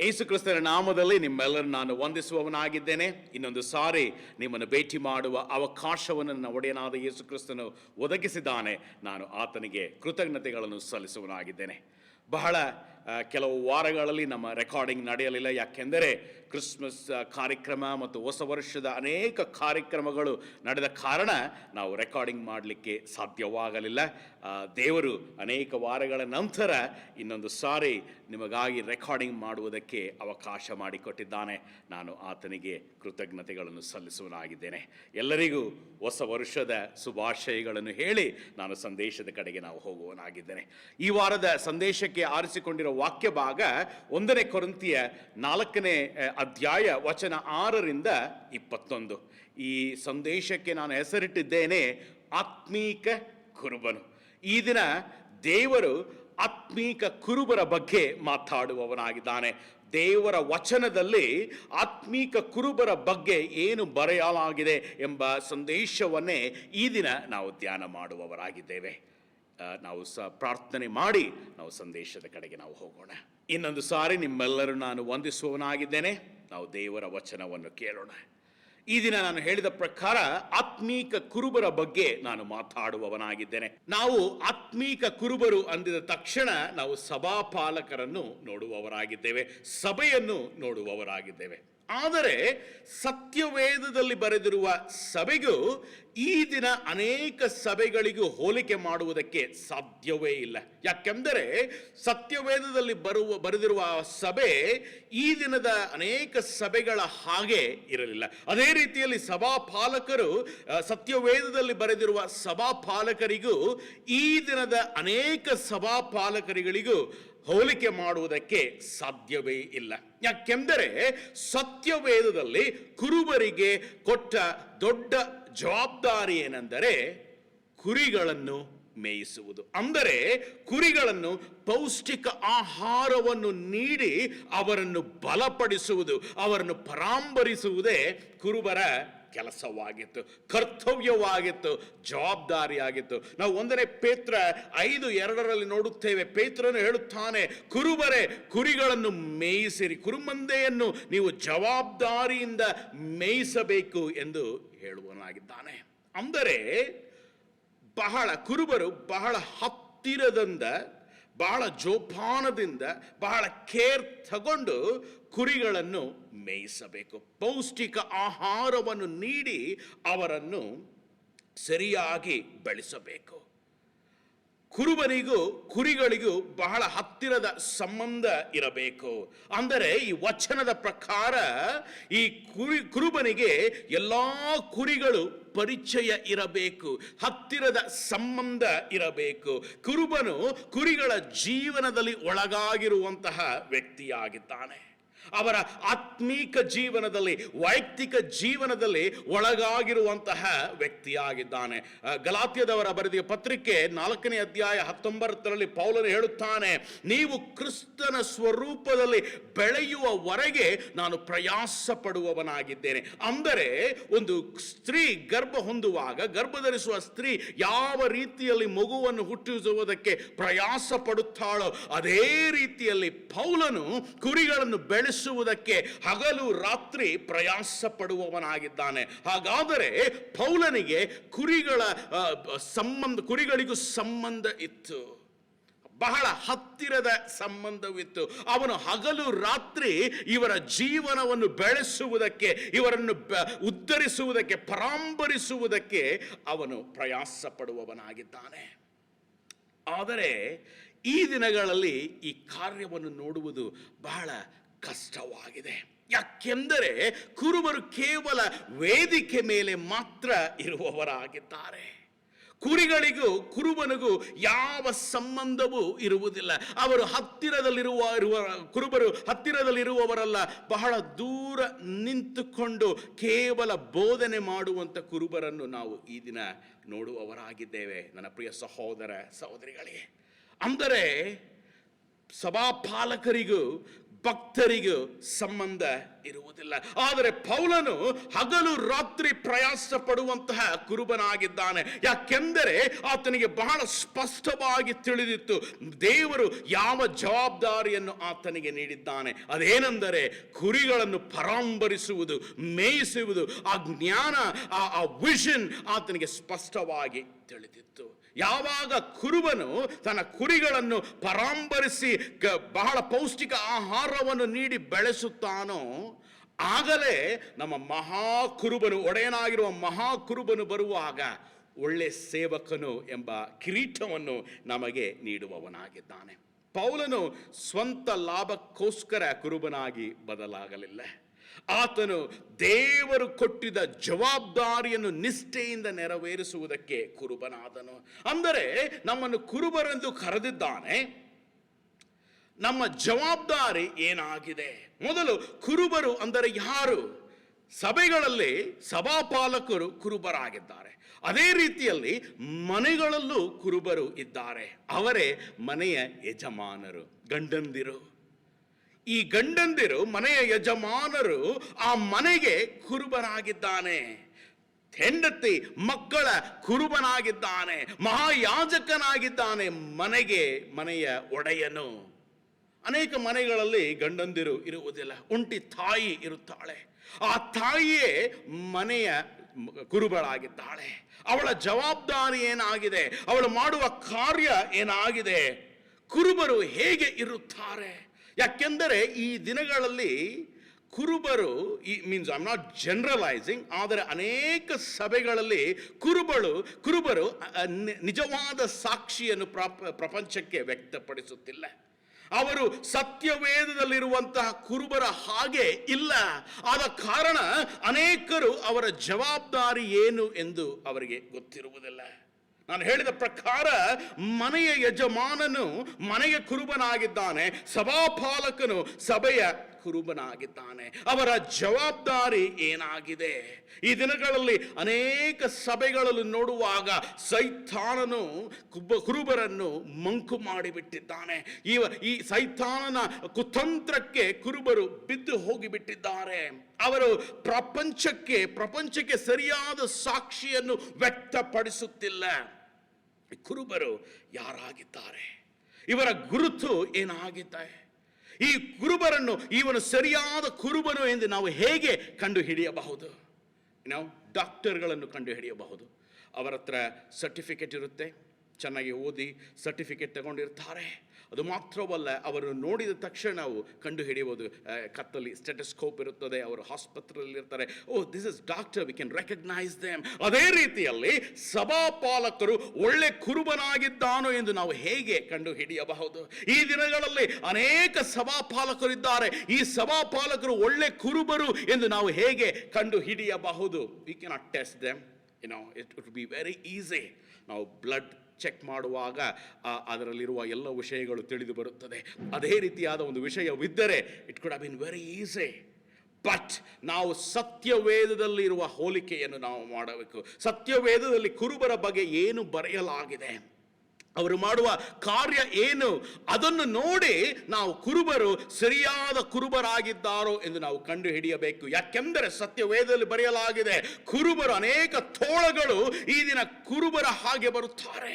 ಯೇಸು ಕ್ರಿಸ್ತನ ನಾಮದಲ್ಲಿ ನಿಮ್ಮೆಲ್ಲರೂ ನಾನು ವಂದಿಸುವವನಾಗಿದ್ದೇನೆ. ಇನ್ನೊಂದು ಸಾರಿ ನಿಮ್ಮನ್ನು ಭೇಟಿ ಮಾಡುವ ಅವಕಾಶವನ್ನು ನನ್ನ ಒಡೆಯನಾದ ಯೇಸು ಕ್ರಿಸ್ತನು ಒದಗಿಸಿದ್ದಾನೆ. ನಾನು ಆತನಿಗೆ ಕೃತಜ್ಞತೆಗಳನ್ನು ಸಲ್ಲಿಸುವನಾಗಿದ್ದೇನೆ. ಬಹಳ ಕೆಲವು ವಾರಗಳಲ್ಲಿ ನಮ್ಮ ರೆಕಾರ್ಡಿಂಗ್ ನಡೆಯಲಿಲ್ಲ. ಯಾಕೆಂದರೆ ಕ್ರಿಸ್ಮಸ್ ಕಾರ್ಯಕ್ರಮ ಮತ್ತು ಹೊಸ ವರ್ಷದ ಅನೇಕ ಕಾರ್ಯಕ್ರಮಗಳು ನಡೆದ ಕಾರಣ ನಾವು ರೆಕಾರ್ಡಿಂಗ್ ಮಾಡಲಿಕ್ಕೆ ಸಾಧ್ಯವಾಗಲಿಲ್ಲ. ದೇವರು ಅನೇಕ ವಾರಗಳ ನಂತರ ಇನ್ನೊಂದು ಸಾರಿ ನಿಮಗಾಗಿ ರೆಕಾರ್ಡಿಂಗ್ ಮಾಡುವುದಕ್ಕೆ ಅವಕಾಶ ಮಾಡಿಕೊಟ್ಟಿದ್ದಾನೆ. ನಾನು ಆತನಿಗೆ ಕೃತಜ್ಞತೆಗಳನ್ನು ಸಲ್ಲಿಸುವನಾಗಿದ್ದೇನೆ. ಎಲ್ಲರಿಗೂ ಹೊಸ ವರ್ಷದ ಶುಭಾಶಯಗಳನ್ನು ಹೇಳಿ ನಾನು ಸಂದೇಶದ ಕಡೆಗೆ ನಾವು ಹೋಗುವನಾಗಿದ್ದೇನೆ. ಈ ವಾರದ ಸಂದೇಶಕ್ಕೆ ಆರಿಸಿಕೊಂಡಿರೋ ವಾಕ್ಯ ಭಾಗ 1 ಕೊರಿಂಥಿಯ 4ನೇ ಅಧ್ಯಾಯ ವಚನ 6ರಿಂದ 21. ಈ ಸಂದೇಶಕ್ಕೆ ನಾನು ಹೆಸರಿಟ್ಟಿದ್ದೇನೆ ಆತ್ಮೀಕ ಕುರುಬನು. ಈ ದಿನ ದೇವರು ಆತ್ಮೀಕ ಕುರುಬರ ಬಗ್ಗೆ ಮಾತಾಡುವವನಾಗಿದ್ದಾನೆ. ದೇವರ ವಚನದಲ್ಲಿ ಆತ್ಮೀಕ ಕುರುಬರ ಬಗ್ಗೆ ಏನು ಬರೆಯಲಾಗಿದೆ ಎಂಬ ಸಂದೇಶವನ್ನೇ ಈ ದಿನ ನಾವು ಧ್ಯಾನ ಮಾಡುವವರಾಗಿದ್ದೇವೆ. ನಾವು ಪ್ರಾರ್ಥನೆ ಮಾಡಿ ನಾವು ಸಂದೇಶದ ಕಡೆಗೆ ನಾವು ಹೋಗೋಣ. ಇನ್ನೊಂದು ಸಾರಿ ನಿಮ್ಮೆಲ್ಲರೂ ನಾನು ವಂದಿಸುವವನಾಗಿದ್ದೇನೆ. ನಾವು ದೇವರ ವಚನವನ್ನು ಕೇಳೋಣ. ಈ ದಿನ ನಾನು ಹೇಳಿದ ಪ್ರಕಾರ ಆತ್ಮೀಕ ಕುರುಬರ ಬಗ್ಗೆ ನಾನು ಮಾತಾಡುವವನಾಗಿದ್ದೇನೆ. ನಾವು ಆತ್ಮೀಕ ಕುರುಬರು ಅಂದಿದ ತಕ್ಷಣ ನಾವು ಸಭಾಪಾಲಕರನ್ನು ನೋಡುವವರಾಗಿದ್ದೇವೆ, ಸಭೆಯನ್ನು ನೋಡುವವರಾಗಿದ್ದೇವೆ. ಆದರೆ ಸತ್ಯವೇದದಲ್ಲಿ ಬರೆದಿರುವ ಸಭೆಗೂ ಈ ದಿನ ಅನೇಕ ಸಭೆಗಳಿಗೂ ಹೋಲಿಕೆ ಮಾಡುವುದಕ್ಕೆ ಸಾಧ್ಯವೇ ಇಲ್ಲ. ಯಾಕೆಂದರೆ ಸತ್ಯವೇದದಲ್ಲಿ ಬರೆದಿರುವ ಸಭೆ ಈ ದಿನದ ಅನೇಕ ಸಭೆಗಳ ಹಾಗೆ ಇರಲಿಲ್ಲ. ಅದೇ ರೀತಿಯಲ್ಲಿ ಸಭಾಪಾಲಕರು ಸತ್ಯವೇದದಲ್ಲಿ ಬರೆದಿರುವ ಸಭಾಪಾಲಕರಿಗೂ ಈ ದಿನದ ಅನೇಕ ಸಭಾಪಾಲಕರಿಗಳಿಗೂ ಹೋಲಿಕೆ ಮಾಡುವುದಕ್ಕೆ ಸಾಧ್ಯವೇ ಇಲ್ಲ. ಯಾಕೆಂದರೆ ಸತ್ಯವೇದದಲ್ಲಿ ಕುರುಬರಿಗೆ ಕೊಟ್ಟ ದೊಡ್ಡ ಜವಾಬ್ದಾರಿ ಏನೆಂದರೆ ಕುರಿಗಳನ್ನು ಮೇಯಿಸುವುದು. ಅಂದರೆ ಕುರಿಗಳನ್ನು ಪೌಷ್ಟಿಕ ಆಹಾರವನ್ನು ನೀಡಿ ಅವರನ್ನು ಬಲಪಡಿಸುವುದು, ಅವರನ್ನು ಪರಾಂಬರಿಸುವುದೇ ಕುರುಬರ ಕೆಲಸವಾಗಿತ್ತು, ಕರ್ತವ್ಯವಾಗಿತ್ತು, ಜವಾಬ್ದಾರಿಯಾಗಿತ್ತು. ನಾವು 1 ಪೇತ್ರ 5:2 ನೋಡುತ್ತೇವೆ. ಪೇತ್ರನು ಹೇಳುತ್ತಾನೆ, ಕುರುಬರೇ ಕುರಿಗಳನ್ನು ಮೇಯಿಸಿರಿ, ಕುರುಮಂದೆಯನ್ನು ನೀವು ಜವಾಬ್ದಾರಿಯಿಂದ ಮೇಯಿಸಬೇಕು ಎಂದು ಹೇಳುವನಾಗಿದ್ದಾನೆ. ಅಂದರೆ ಕುರುಬರು ಬಹಳ ಹತ್ತಿರದಿಂದ, ಬಹಳ ಜೋಪಾನದಿಂದ, ಬಹಳ ಕೇರ್ ತಗೊಂಡು ಕುರಿಗಳನ್ನು ಮೇಯಿಸಬೇಕು. ಪೌಷ್ಟಿಕ ಆಹಾರವನ್ನು ನೀಡಿ ಅವರನ್ನು ಸರಿಯಾಗಿ ಬೆಳೆಸಬೇಕು. ಕುರುಬನಿಗೂ ಕುರಿಗಳಿಗೂ ಬಹಳ ಹತ್ತಿರದ ಸಂಬಂಧ ಇರಬೇಕು. ಅಂದರೆ ಈ ವಚನದ ಪ್ರಕಾರ ಈ ಕುರುಬನಿಗೆ ಎಲ್ಲ ಕುರಿಗಳು ಪರಿಚಯ ಇರಬೇಕು, ಹತ್ತಿರದ ಸಂಬಂಧ ಇರಬೇಕು. ಕುರುಬನು ಕುರಿಗಳ ಜೀವನದಲ್ಲಿ ಒಳಗಾಗಿರುವಂತಹ ವ್ಯಕ್ತಿಯಾಗಿದ್ದಾನೆ. ಅವರ ಆತ್ಮೀಕ ಜೀವನದಲ್ಲಿ, ವೈಯಕ್ತಿಕ ಜೀವನದಲ್ಲಿ ಒಳಗಾಗಿರುವಂತಹ ವ್ಯಕ್ತಿಯಾಗಿದ್ದಾನೆ. ಗಲಾತ್ಯದವರ ಬರೆದ ಪತ್ರಿಕೆ 4ನೇ ಅಧ್ಯಾಯ 19ರಲ್ಲಿ ಪೌಲನು ಹೇಳುತ್ತಾನೆ, ನೀವು ಕ್ರಿಸ್ತನ ಸ್ವರೂಪದಲ್ಲಿ ಬೆಳೆಯುವವರೆಗೆ ನಾನು ಪ್ರಯಾಸ ಪಡುವವನಾಗಿದ್ದೇನೆ. ಅಂದರೆ ಒಂದು ಸ್ತ್ರೀ ಗರ್ಭ ಹೊಂದುವಾಗ, ಗರ್ಭಧರಿಸುವ ಸ್ತ್ರೀ ಯಾವ ರೀತಿಯಲ್ಲಿ ಮಗುವನ್ನು ಹುಟ್ಟಿಸುವುದಕ್ಕೆ ಪ್ರಯಾಸ ಪಡುತ್ತಾಳೋ ಅದೇ ರೀತಿಯಲ್ಲಿ ಪೌಲನು ಕುರಿಗಳನ್ನು ಬೆಳೆಸುವುದಕ್ಕೆ ಹಗಲು ರಾತ್ರಿ ಪ್ರಯಾಸ ಪಡುವವನಾಗಿದ್ದಾನೆ. ಹಾಗಾದರೆ ಪೌಲನಿಗೆ ಕುರಿಗಳಿಗೂ ಸಂಬಂಧ ಇತ್ತು, ಬಹಳ ಹತ್ತಿರದ ಸಂಬಂಧವಿತ್ತು. ಅವನು ಹಗಲು ರಾತ್ರಿ ಇವರ ಜೀವನವನ್ನು ಬೆಳೆಸುವುದಕ್ಕೆ, ಇವರನ್ನು ಉದ್ಧರಿಸುವುದಕ್ಕೆ, ಪರಾಂಬರಿಸುವುದಕ್ಕೆ ಅವನು ಪ್ರಯಾಸ ಪಡುವವನಾಗಿದ್ದಾನೆ. ಆದರೆ ಈ ದಿನಗಳಲ್ಲಿ ಈ ಕಾರ್ಯವನ್ನು ನೋಡುವುದು ಬಹಳ ಕಷ್ಟವಾಗಿದೆ. ಯಾಕೆಂದರೆ ಕುರುಬರು ಕೇವಲ ವೇದಿಕೆ ಮೇಲೆ ಮಾತ್ರ ಇರುವವರಾಗಿದ್ದಾರೆ. ಕುರಿಗಳಿಗೂ ಕುರುಬನಿಗೂ ಯಾವ ಸಂಬಂಧವೂ ಇರುವುದಿಲ್ಲ. ಅವರು ಕುರುಬರು ಹತ್ತಿರದಲ್ಲಿರುವವರಲ್ಲ, ಬಹಳ ದೂರ ನಿಂತುಕೊಂಡು ಕೇವಲ ಬೋಧನೆ ಮಾಡುವಂಥ ಕುರುಬರನ್ನು ನಾವು ಈ ದಿನ ನೋಡುವವರಾಗಿದ್ದೇವೆ. ನನ್ನ ಪ್ರಿಯ ಸಹೋದರ ಸಹೋದರಿಗಳೇ, ಅಂದರೆ ಸಭಾಪಾಲಕರಿಗೂ ಭಕ್ತರಿಗೂ ಸಂಬಂಧ ಇರುವುದಿಲ್ಲ. ಆದರೆ ಪೌಲನು ಹಗಲು ರಾತ್ರಿ ಪ್ರಯಾಸ ಪಡುವಂತಹ ಕುರುಬನಾಗಿದ್ದಾನೆ. ಯಾಕೆಂದರೆ ಆತನಿಗೆ ಬಹಳ ಸ್ಪಷ್ಟವಾಗಿ ತಿಳಿದಿತ್ತು ದೇವರು ಯಾವ ಜವಾಬ್ದಾರಿಯನ್ನು ಆತನಿಗೆ ನೀಡಿದ್ದಾನೆ. ಅದೇನೆಂದರೆ ಕುರಿಗಳನ್ನು ಪರಾಂಬರಿಸುವುದು, ಮೇಯಿಸುವುದು. ಆ ಜ್ಞಾನ, ಆ ವಿಷನ್ ಆತನಿಗೆ ಸ್ಪಷ್ಟವಾಗಿ ತಿಳಿದಿತ್ತು. ಯಾವಾಗ ಕುರುಬನು ತನ್ನ ಕುರಿಗಳನ್ನು ಪರಾಂಬರಿಸಿ ಬಹಳ ಪೌಷ್ಟಿಕ ಆಹಾರವನ್ನು ನೀಡಿ ಬೆಳೆಸುತ್ತಾನೋ, ಆಗಲೇ ನಮ್ಮ ಮಹಾಕುರುಬನು, ಒಡೆಯನಾಗಿರುವ ಮಹಾಕುರುಬನು ಬರುವಾಗ ಒಳ್ಳೆ ಸೇವಕನು ಎಂಬ ಕಿರೀಟವನ್ನು ನಮಗೆ ನೀಡುವವನಾಗಿದ್ದಾನೆ. ಪೌಲನು ಸ್ವಂತ ಲಾಭಕ್ಕೋಸ್ಕರ ಕುರುಬನಾಗಿ ಬದಲಾಗಲಿಲ್ಲ. ಆತನು ದೇವರು ಕೊಟ್ಟಿದ್ದ ಜವಾಬ್ದಾರಿಯನ್ನು ನಿಷ್ಠೆಯಿಂದ ನೆರವೇರಿಸುವುದಕ್ಕೆ ಕುರುಬನಾದನು. ಅಂದರೆ ನಮ್ಮನ್ನು ಕುರುಬರೆಂದು ಕರೆದಿದ್ದಾನೆ. ನಮ್ಮ ಜವಾಬ್ದಾರಿ ಏನಾಗಿದೆ? ಮೊದಲು ಕುರುಬರು ಅಂದರೆ ಯಾರು? ಸಭೆಗಳಲ್ಲಿ ಸಭಾಪಾಲಕರು ಕುರುಬರಾಗಿದ್ದಾರೆ. ಅದೇ ರೀತಿಯಲ್ಲಿ ಮನೆಗಳಲ್ಲೂ ಕುರುಬರು ಇದ್ದಾರೆ. ಅವರೇ ಮನೆಯ ಯಜಮಾನರು, ಗಂಡಂದಿರು. ಈ ಗಂಡಂದಿರು, ಮನೆಯ ಯಜಮಾನರು, ಆ ಮನೆಗೆ ಕುರುಬನಾಗಿದ್ದಾನೆ. ಹೆಂಡತಿ ಮಕ್ಕಳ ಕುರುಬನಾಗಿದ್ದಾನೆ, ಮಹಾಯಾಜಕನಾಗಿದ್ದಾನೆ, ಮನೆಯ ಒಡೆಯನು. ಅನೇಕ ಮನೆಗಳಲ್ಲಿ ಗಂಡಂದಿರು ಇರುವುದಿಲ್ಲ, ಒಂಟಿ ತಾಯಿ ಇರುತ್ತಾಳೆ. ಆ ತಾಯಿಯೇ ಮನೆಯ ಕುರುಬಳಾಗಿದ್ದಾಳೆ. ಅವಳ ಜವಾಬ್ದಾರಿ ಏನಾಗಿದೆ? ಅವಳು ಮಾಡುವ ಕಾರ್ಯ ಏನಾಗಿದೆ? ಕುರುಬರು ಹೇಗೆ ಇರುತ್ತಾರೆ? ಯಾಕೆಂದರೆ ಈ ದಿನಗಳಲ್ಲಿ ಕುರುಬರು, means I am not generalising, ಆದರೆ ಅನೇಕ ಸಭೆಗಳಲ್ಲಿ ಕುರುಬರು ನಿಜವಾದ ಸಾಕ್ಷಿಯನ್ನು ಪ್ರಪಂಚಕ್ಕೆ ವ್ಯಕ್ತಪಡಿಸುತ್ತಿಲ್ಲ. ಅವರು ಸತ್ಯವೇದದಲ್ಲಿರುವಂತಹ ಕುರುಬರ ಹಾಗೆ ಇಲ್ಲ. ಆದ ಕಾರಣ ಅನೇಕರು ಅವರ ಜವಾಬ್ದಾರಿ ಏನು ಎಂದು ಅವರಿಗೆ ಗೊತ್ತಿರುವುದಿಲ್ಲ. ನಾನು ಹೇಳಿದ ಪ್ರಕಾರ ಮನೆಯ ಯಜಮಾನನು ಮನೆಯ ಕುರುಬನಾಗಿದ್ದಾನೆ, ಸಭಾಪಾಲಕನು ಸಭೆಯ ಕುರುಬನಾಗಿದ್ದಾನೆ. ಅವರ ಜವಾಬ್ದಾರಿ ಏನಾಗಿದೆ? ಈ ದಿನಗಳಲ್ಲಿ ಅನೇಕ ಸಭೆಗಳಲ್ಲಿ ನೋಡುವಾಗ ಸೈತಾನನು ಕುರುಬರನ್ನು ಮಂಕು ಮಾಡಿಬಿಟ್ಟಿದ್ದಾನೆ. ಈ ಸೈತಾನನ ಕುತಂತ್ರಕ್ಕೆ ಕುರುಬರು ಬಿದ್ದು ಹೋಗಿಬಿಟ್ಟಿದ್ದಾರೆ. ಅವರು ಪ್ರಪಂಚಕ್ಕೆ ಸರಿಯಾದ ಸಾಕ್ಷಿಯನ್ನು ವ್ಯಕ್ತಪಡಿಸುತ್ತಿಲ್ಲ. ಕುರುಬರು ಯಾರಾಗಿದ್ದಾರೆ? ಇವರ ಗುರುತು ಏನಾಗಿದೆ? ಈ ಕುರುಬರನ್ನು, ಇವನು ಸರಿಯಾದ ಕುರುಬನು ಎಂದು ನಾವು ಹೇಗೆ ಕಂಡು ಹಿಡಿಯಬಹುದು? ನಾವು ಡಾಕ್ಟರ್ಗಳನ್ನು ಕಂಡು ಹಿಡಿಯಬಹುದು. ಅವರ ಹತ್ರ ಸರ್ಟಿಫಿಕೇಟ್ ಇರುತ್ತೆ, ಚೆನ್ನಾಗಿ ಓದಿ ಸರ್ಟಿಫಿಕೇಟ್ ತಗೊಂಡಿರ್ತಾರೆ. ಅದು ಮಾತ್ರವಲ್ಲ, ಅವರು ನೋಡಿದ ತಕ್ಷಣ ನಾವು ಕಂಡು ಹಿಡಿಯಬಹುದು. ಕತ್ತಲ್ಲಿ ಸ್ಟೆಟಸ್ಕೋಪ್ ಇರುತ್ತದೆ, ಅವರು ಆಸ್ಪತ್ರೆಯಲ್ಲಿ ಇರ್ತಾರೆ. This is doctor, we can recognise them. ಅದೇ ರೀತಿಯಲ್ಲಿ ಸಭಾಪಾಲಕರು ಒಳ್ಳೆ ಕುರುಬನಾಗಿದ್ದಾನೋ ಎಂದು ನಾವು ಹೇಗೆ ಕಂಡು ಹಿಡಿಯಬಹುದು? ಈ ದಿನಗಳಲ್ಲಿ ಅನೇಕ ಸಭಾಪಾಲಕರು ಇದ್ದಾರೆ. ಈ ಸಭಾಪಾಲಕರು ಒಳ್ಳೆ ಕುರುಬರು ಎಂದು ನಾವು ಹೇಗೆ ಕಂಡು ಹಿಡಿಯಬಹುದು? We cannot test them. It would be very easy. ನಾವು ಬ್ಲಡ್ ಚೆಕ್ ಮಾಡುವಾಗ ಅದರಲ್ಲಿರುವ ಎಲ್ಲ ವಿಷಯಗಳು ತಿಳಿದು ಬರುತ್ತದೆ. ಅದೇ ರೀತಿಯಾದ ಒಂದು ವಿಷಯವಿದ್ದರೆ it could have been very easy. But ನಾವು ಸತ್ಯವೇದದಲ್ಲಿ ಇರುವ ಹೋಲಿಕೆಯನ್ನು ನಾವು ಮಾಡಬೇಕು. ಸತ್ಯವೇದದಲ್ಲಿ ಕುರುಬರ ಬಗ್ಗೆ ಏನು ಬರೆಯಲಾಗಿದೆ, ಅವರು ಮಾಡುವ ಕಾರ್ಯ ಏನು, ಅದನ್ನು ನೋಡಿ ನಾವು ಕುರುಬರು ಸರಿಯಾದ ಕುರುಬರಾಗಿದ್ದಾರೋ ಎಂದು ನಾವು ಕಂಡು ಹಿಡಿಯಬೇಕು. ಯಾಕೆಂದರೆ ಸತ್ಯವೇದದಲ್ಲಿ ಬರೆಯಲಾಗಿದೆ, ಕುರುಬರು ಅನೇಕ ತೋಳಗಳು ಈ ದಿನ ಕುರುಬರ ಹಾಗೆ ಬರುತ್ತಾರೆ,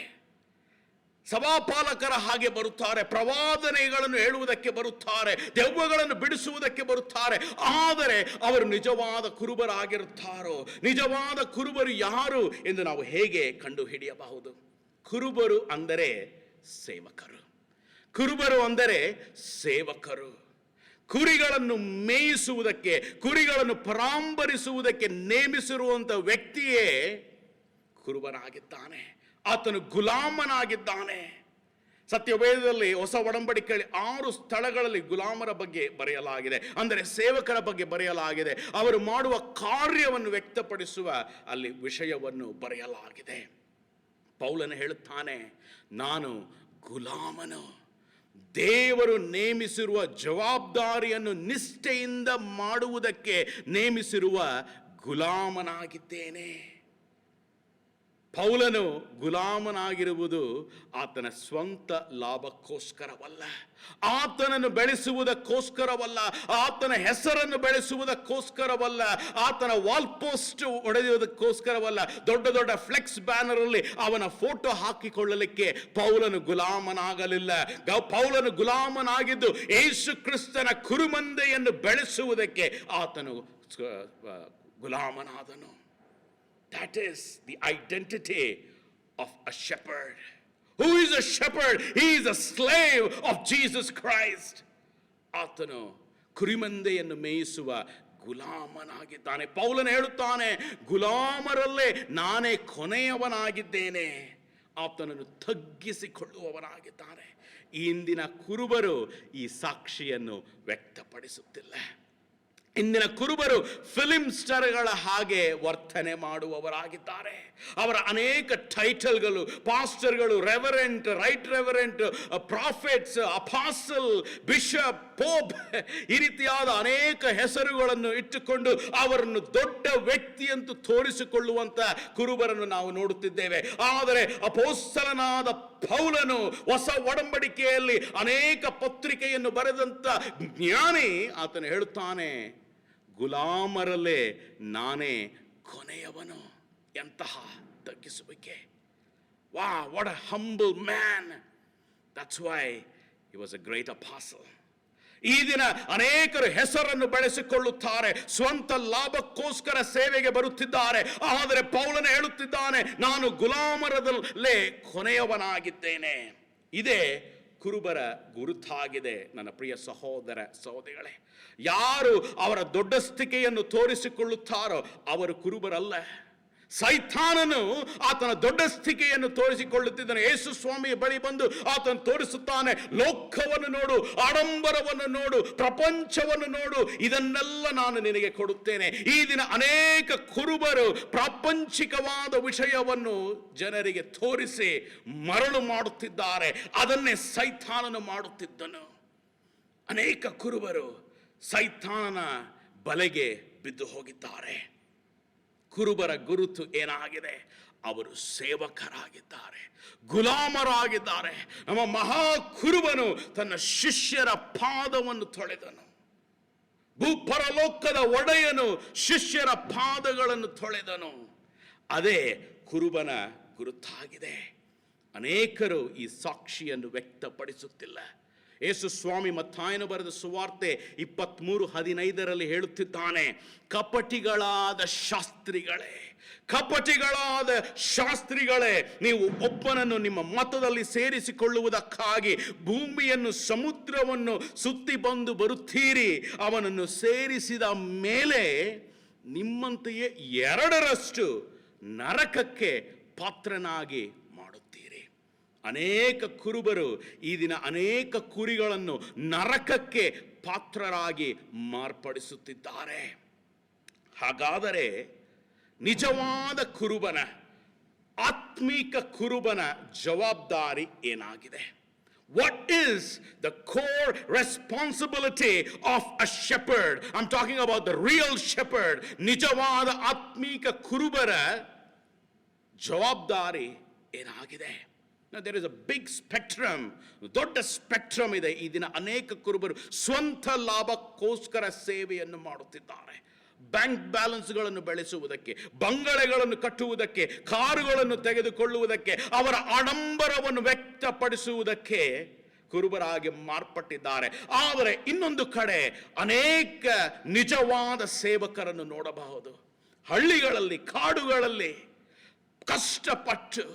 ಸಭಾಪಾಲಕರ ಹಾಗೆ ಬರುತ್ತಾರೆ, ಪ್ರವಾದನೆಗಳನ್ನು ಹೇಳುವುದಕ್ಕೆ ಬರುತ್ತಾರೆ, ದೆವ್ವಗಳನ್ನು ಬಿಡಿಸುವುದಕ್ಕೆ ಬರುತ್ತಾರೆ. ಆದರೆ ಅವರು ನಿಜವಾದ ಕುರುಬರಾಗಿರುತ್ತಾರೋ? ನಿಜವಾದ ಕುರುಬರು ಯಾರು ಎಂದು ನಾವು ಹೇಗೆ ಕಂಡು ಹಿಡಿಯಬಹುದು? ಕುರುಬರು ಅಂದರೆ ಸೇವಕರು. ಕುರುಬರು ಅಂದರೆ ಸೇವಕರು. ಕುರಿಗಳನ್ನು ಮೇಯಿಸುವುದಕ್ಕೆ, ಕುರಿಗಳನ್ನು ಪರಾಂಬರಿಸುವುದಕ್ಕೆ ನೇಮಿಸಿರುವಂಥ ವ್ಯಕ್ತಿಯೇ ಕುರುಬನಾಗಿದ್ದಾನೆ. ಆತನು ಗುಲಾಮನಾಗಿದ್ದಾನೆ. ಸತ್ಯವೇದದಲ್ಲಿ ಹೊಸ ಒಡಂಬಡಿಕೆಯಲ್ಲಿ 6 ಸ್ಥಳಗಳಲ್ಲಿ ಗುಲಾಮರ ಬಗ್ಗೆ ಬರೆಯಲಾಗಿದೆ, ಅಂದರೆ ಸೇವಕರ ಬಗ್ಗೆ ಬರೆಯಲಾಗಿದೆ. ಅವರು ಮಾಡುವ ಕಾರ್ಯವನ್ನು ವ್ಯಕ್ತಪಡಿಸುವ ಅಲ್ಲಿ ವಿಷಯವನ್ನು ಬರೆಯಲಾಗಿದೆ. ಪೌಲನು ಹೇಳುತ್ತಾನೆ, ನಾನು ಗುಲಾಮನು, ದೇವರು ನೇಮಿಸಿರುವ ಜವಾಬ್ದಾರಿಯನ್ನು ನಿಷ್ಠೆಯಿಂದ ಮಾಡುವುದಕ್ಕೆ ನೇಮಿಸಿರುವ ಗುಲಾಮನಾಗಿದ್ದೇನೆ. ಪೌಲನು ಗುಲಾಮನಾಗಿರುವುದು ಆತನ ಸ್ವಂತ ಲಾಭಕ್ಕೋಸ್ಕರವಲ್ಲ, ಆತನನ್ನು ಬೆಳೆಸುವುದಕ್ಕೋಸ್ಕರವಲ್ಲ, ಆತನ ಹೆಸರನ್ನು ಬೆಳೆಸುವುದಕ್ಕೋಸ್ಕರವಲ್ಲ, ಆತನ ವಾಲ್ ಪೋಸ್ಟ್ ಹೊಡೆಯುವುದಕ್ಕೋಸ್ಕರವಲ್ಲ, ದೊಡ್ಡ ದೊಡ್ಡ ಫ್ಲೆಕ್ಸ್ ಬ್ಯಾನರ್ ಅಲ್ಲಿ ಅವನ ಫೋಟೋ ಹಾಕಿಕೊಳ್ಳಲಿಕ್ಕೆ ಪೌಲನು ಗುಲಾಮನಾಗಲಿಲ್ಲ. ಪೌಲನು ಗುಲಾಮನಾಗಿದ್ದು ಯೇಸು ಕ್ರಿಸ್ತನ ಕುರುಮಂದೆಯನ್ನು ಬೆಳೆಸುವುದಕ್ಕೆ ಆತನು ಗುಲಾಮನಾದನು. That is the identity of a shepherd. Who is a shepherd? He is a slave of Jesus Christ. ಆತನು ಕುರಿಮಂದೆಯನ್ನು ಮೇಯಿಸುವ ಗುಲಾಮನಾಗಿದ್ದಾನೆ. ಪೌಲನು ಹೇಳುತ್ತಾನೆ, ಗುಲಾಮರಲ್ಲೇ ನಾನೇ ಕೊನೆಯವನಾಗಿದ್ದೇನೆ. ಆತನನ್ನು ತಗ್ಗಿಸಿಕೊಳ್ಳುವವನಾಗಿದ್ದಾನೆ. ಈ ಇಂದಿನ ಕುರುಬರು ಈ ಸಾಕ್ಷಿಯನ್ನು ವ್ಯಕ್ತಪಡಿಸುತ್ತಿಲ್ಲ. ಇಂದಿನ ಕುರುಬರು ಫಿಲ್ಮ್ ಸ್ಟಾರ್ಗಳ ಹಾಗೆ ವರ್ತನೆ ಮಾಡುವವರಾಗಿದ್ದಾರೆ. ಅವರ ಅನೇಕ ಟೈಟಲ್ಗಳು, ಪಾಸ್ಟರ್ಗಳು, reverend, right reverend, prophets, apostle, bishop, pope, ಈ ರೀತಿಯಾದ ಅನೇಕ ಹೆಸರುಗಳನ್ನು ಇಟ್ಟುಕೊಂಡು ಅವರನ್ನು ದೊಡ್ಡ ವ್ಯಕ್ತಿಯಂತೂ ತೋರಿಸಿಕೊಳ್ಳುವಂತ ಕುರುಬರನ್ನು ನಾವು ನೋಡುತ್ತಿದ್ದೇವೆ. ಆದರೆ ಅಪೊಸ್ತಲನಾದ ಪೌಲನು ಹೊಸ ಒಡಂಬಡಿಕೆಯಲ್ಲಿ ಅನೇಕ ಪತ್ರಿಕೆಯನ್ನು ಬರೆದಂತ ಜ್ಞಾನಿ, ಆತನು ಹೇಳುತ್ತಾನೆ, ಗುಲಾಮರಲ್ಲೇ ನಾನೇ ಕೊನೆಯವನು. ಎಂತಹ ತಗ್ಗಿಸುವಿಕೆ! Wow, what a humble man. That's why he was a great apostle. ಈ ದಿನ ಅನೇಕರು ಹೆಸರನ್ನು ಬೆಳೆಸಿಕೊಳ್ಳುತ್ತಾರೆ, ಸ್ವಂತ ಲಾಭಕ್ಕೋಸ್ಕರ ಸೇವೆಗೆ ಬರುತ್ತಿದ್ದಾರೆ. ಆದರೆ ಪೌಲನು ಹೇಳುತ್ತಿದ್ದಾನೆ, ನಾನು ಗುಲಾಮರದಲ್ಲೇ ಕೊನೆಯವನಾಗಿದ್ದೇನೆ. ಇದೇ ಕುರುಬರ ಗುರುತಾಗಿದೆ. ನನ್ನ ಪ್ರಿಯ ಸಹೋದರ ಸಹೋದರಿಗಳೇ, ಯಾರು ಅವರ ದೊಡ್ಡಸ್ತಿಕೆಯನ್ನು ತೋರಿಸಿಕೊಳ್ಳುತ್ತಾರೋ ಅವರು ಕುರುಬರಲ್ಲ. ಸೈತಾನನು ಆತನ ದೊಡ್ಡಸ್ತಿಕೆಯನ್ನು ತೋರಿಸಿಕೊಳ್ಳುತ್ತಿದ್ದಾನೆ. ಯೇಸು ಸ್ವಾಮಿಯ ಬಳಿ ಬಂದು ಆತನು ತೋರಿಸುತ್ತಾನೆ, ಲೋಕವನ್ನು ನೋಡು, ಆಡಂಬರವನ್ನು ನೋಡು, ಪ್ರಪಂಚವನ್ನು ನೋಡು, ಇದನ್ನೆಲ್ಲ ನಾನು ನಿನಗೆ ಕೊಡುತ್ತೇನೆ. ಈ ದಿನ ಅನೇಕ ಕುರುಬರು ಪ್ರಾಪಂಚಿಕವಾದ ವಿಷಯವನ್ನು ಜನರಿಗೆ ತೋರಿಸಿ ಮರಳು ಮಾಡುತ್ತಿದ್ದಾರೆ. ಅದನ್ನೇ ಸೈತಾನನು ಮಾಡುತ್ತಿದ್ದನು. ಅನೇಕ ಕುರುಬರು ಸೈತಾನನ ಬಲೆಗೆ ಬಿದ್ದು ಹೋಗಿದ್ದಾರೆ. ಕುರುಬರ ಗುರುತು ಏನಾಗಿದೆ? ಅವರು ಸೇವಕರಾಗಿದ್ದಾರೆ, ಗುಲಾಮರಾಗಿದ್ದಾರೆ. ನಮ್ಮ ಮಹಾ ಕುರುಬನು ತನ್ನ ಶಿಷ್ಯರ ಪಾದವನ್ನು ತೊಳೆದನು. ಭೂಪರಲೋಕದ ಒಡೆಯನು ಶಿಷ್ಯರ ಪಾದಗಳನ್ನು ತೊಳೆದನು. ಅದೇ ಕುರುಬನ ಗುರುತಾಗಿದೆ. ಅನೇಕರು ಈ ಸಾಕ್ಷಿಯನ್ನು ವ್ಯಕ್ತಪಡಿಸುತ್ತಿಲ್ಲ. ಯೇಸು ಸ್ವಾಮಿ ಮತ್ತಾಯನು ಬರೆದ ಸುವಾರ್ತೆ 23:15 ಹೇಳುತ್ತಿದ್ದಾನೆ, ಕಪಟಿಗಳಾದ ಶಾಸ್ತ್ರಿಗಳೇ, ನೀವು ಒಬ್ಬನನ್ನು ನಿಮ್ಮ ಮತದಲ್ಲಿ ಸೇರಿಸಿಕೊಳ್ಳುವುದಕ್ಕಾಗಿ ಭೂಮಿಯನ್ನು ಸಮುದ್ರವನ್ನು ಸುತ್ತಿ ಬಂದು ಬರುತ್ತೀರಿ. ಅವನನ್ನು ಸೇರಿಸಿದ ಮೇಲೆ ನಿಮ್ಮಂತೆಯೇ 2ರಷ್ಟು ನರಕಕ್ಕೆ ಪಾತ್ರನಾಗಿ ಮಾಡುತ್ತೀರಿ. ಅನೇಕ ಕುರುಬರು ಈ ದಿನ ಅನೇಕ ಕುರಿಗಳನ್ನು ನರಕಕ್ಕೆ ಪಾತ್ರರಾಗಿ ಮಾರ್ಪಡಿಸುತ್ತಿದ್ದಾರೆ. ಹಾಗಾದರೆ ನಿಜವಾದ ಕುರುಬನ, ಆತ್ಮೀಕ ಕುರುಬನ ಜವಾಬ್ದಾರಿ ಏನಾಗಿದೆ? What is the core responsibility of a shepherd? I'm talking about the real shepherd. ನಿಜವಾದ ಆತ್ಮೀಕ ಕುರುಬರ ಜವಾಬ್ದಾರಿ ಏನಾಗಿದೆ? Now there is a big spectrum, ದೊಡ್ಡ ಸ್ಪೆಕ್ಟ್ರಮ್ ಇದೆ. ಈ ದಿನ ಅನೇಕ ಕುರುಬರು ಸ್ವಂತ ಲಾಭಕ್ಕೋಸ್ಕರ ಸೇವೆಯನ್ನು ಮಾಡುತ್ತಿದ್ದಾರೆ. ಬ್ಯಾಂಕ್ ಬ್ಯಾಲೆನ್ಸ್ಗಳನ್ನು ಬೆಳೆಸುವುದಕ್ಕೆ, ಬಂಗಲೆಗಳನ್ನು ಕಟ್ಟುವುದಕ್ಕೆ, ಕಾರುಗಳನ್ನು ತೆಗೆದುಕೊಳ್ಳುವುದಕ್ಕೆ, ಅವರ ಆಡಂಬರವನ್ನು ವ್ಯಕ್ತಪಡಿಸುವುದಕ್ಕೆ ಕುರುಬರಾಗಿ ಮಾರ್ಪಟ್ಟಿದ್ದಾರೆ. ಆದರೆ ಇನ್ನೊಂದು ಕಡೆ ಅನೇಕ ನಿಜವಾದ ಸೇವಕರನ್ನು ನೋಡಬಹುದು. ಹಳ್ಳಿಗಳಲ್ಲಿ, ಕಾಡುಗಳಲ್ಲಿ ಕಷ್ಟಪಟ್ಟು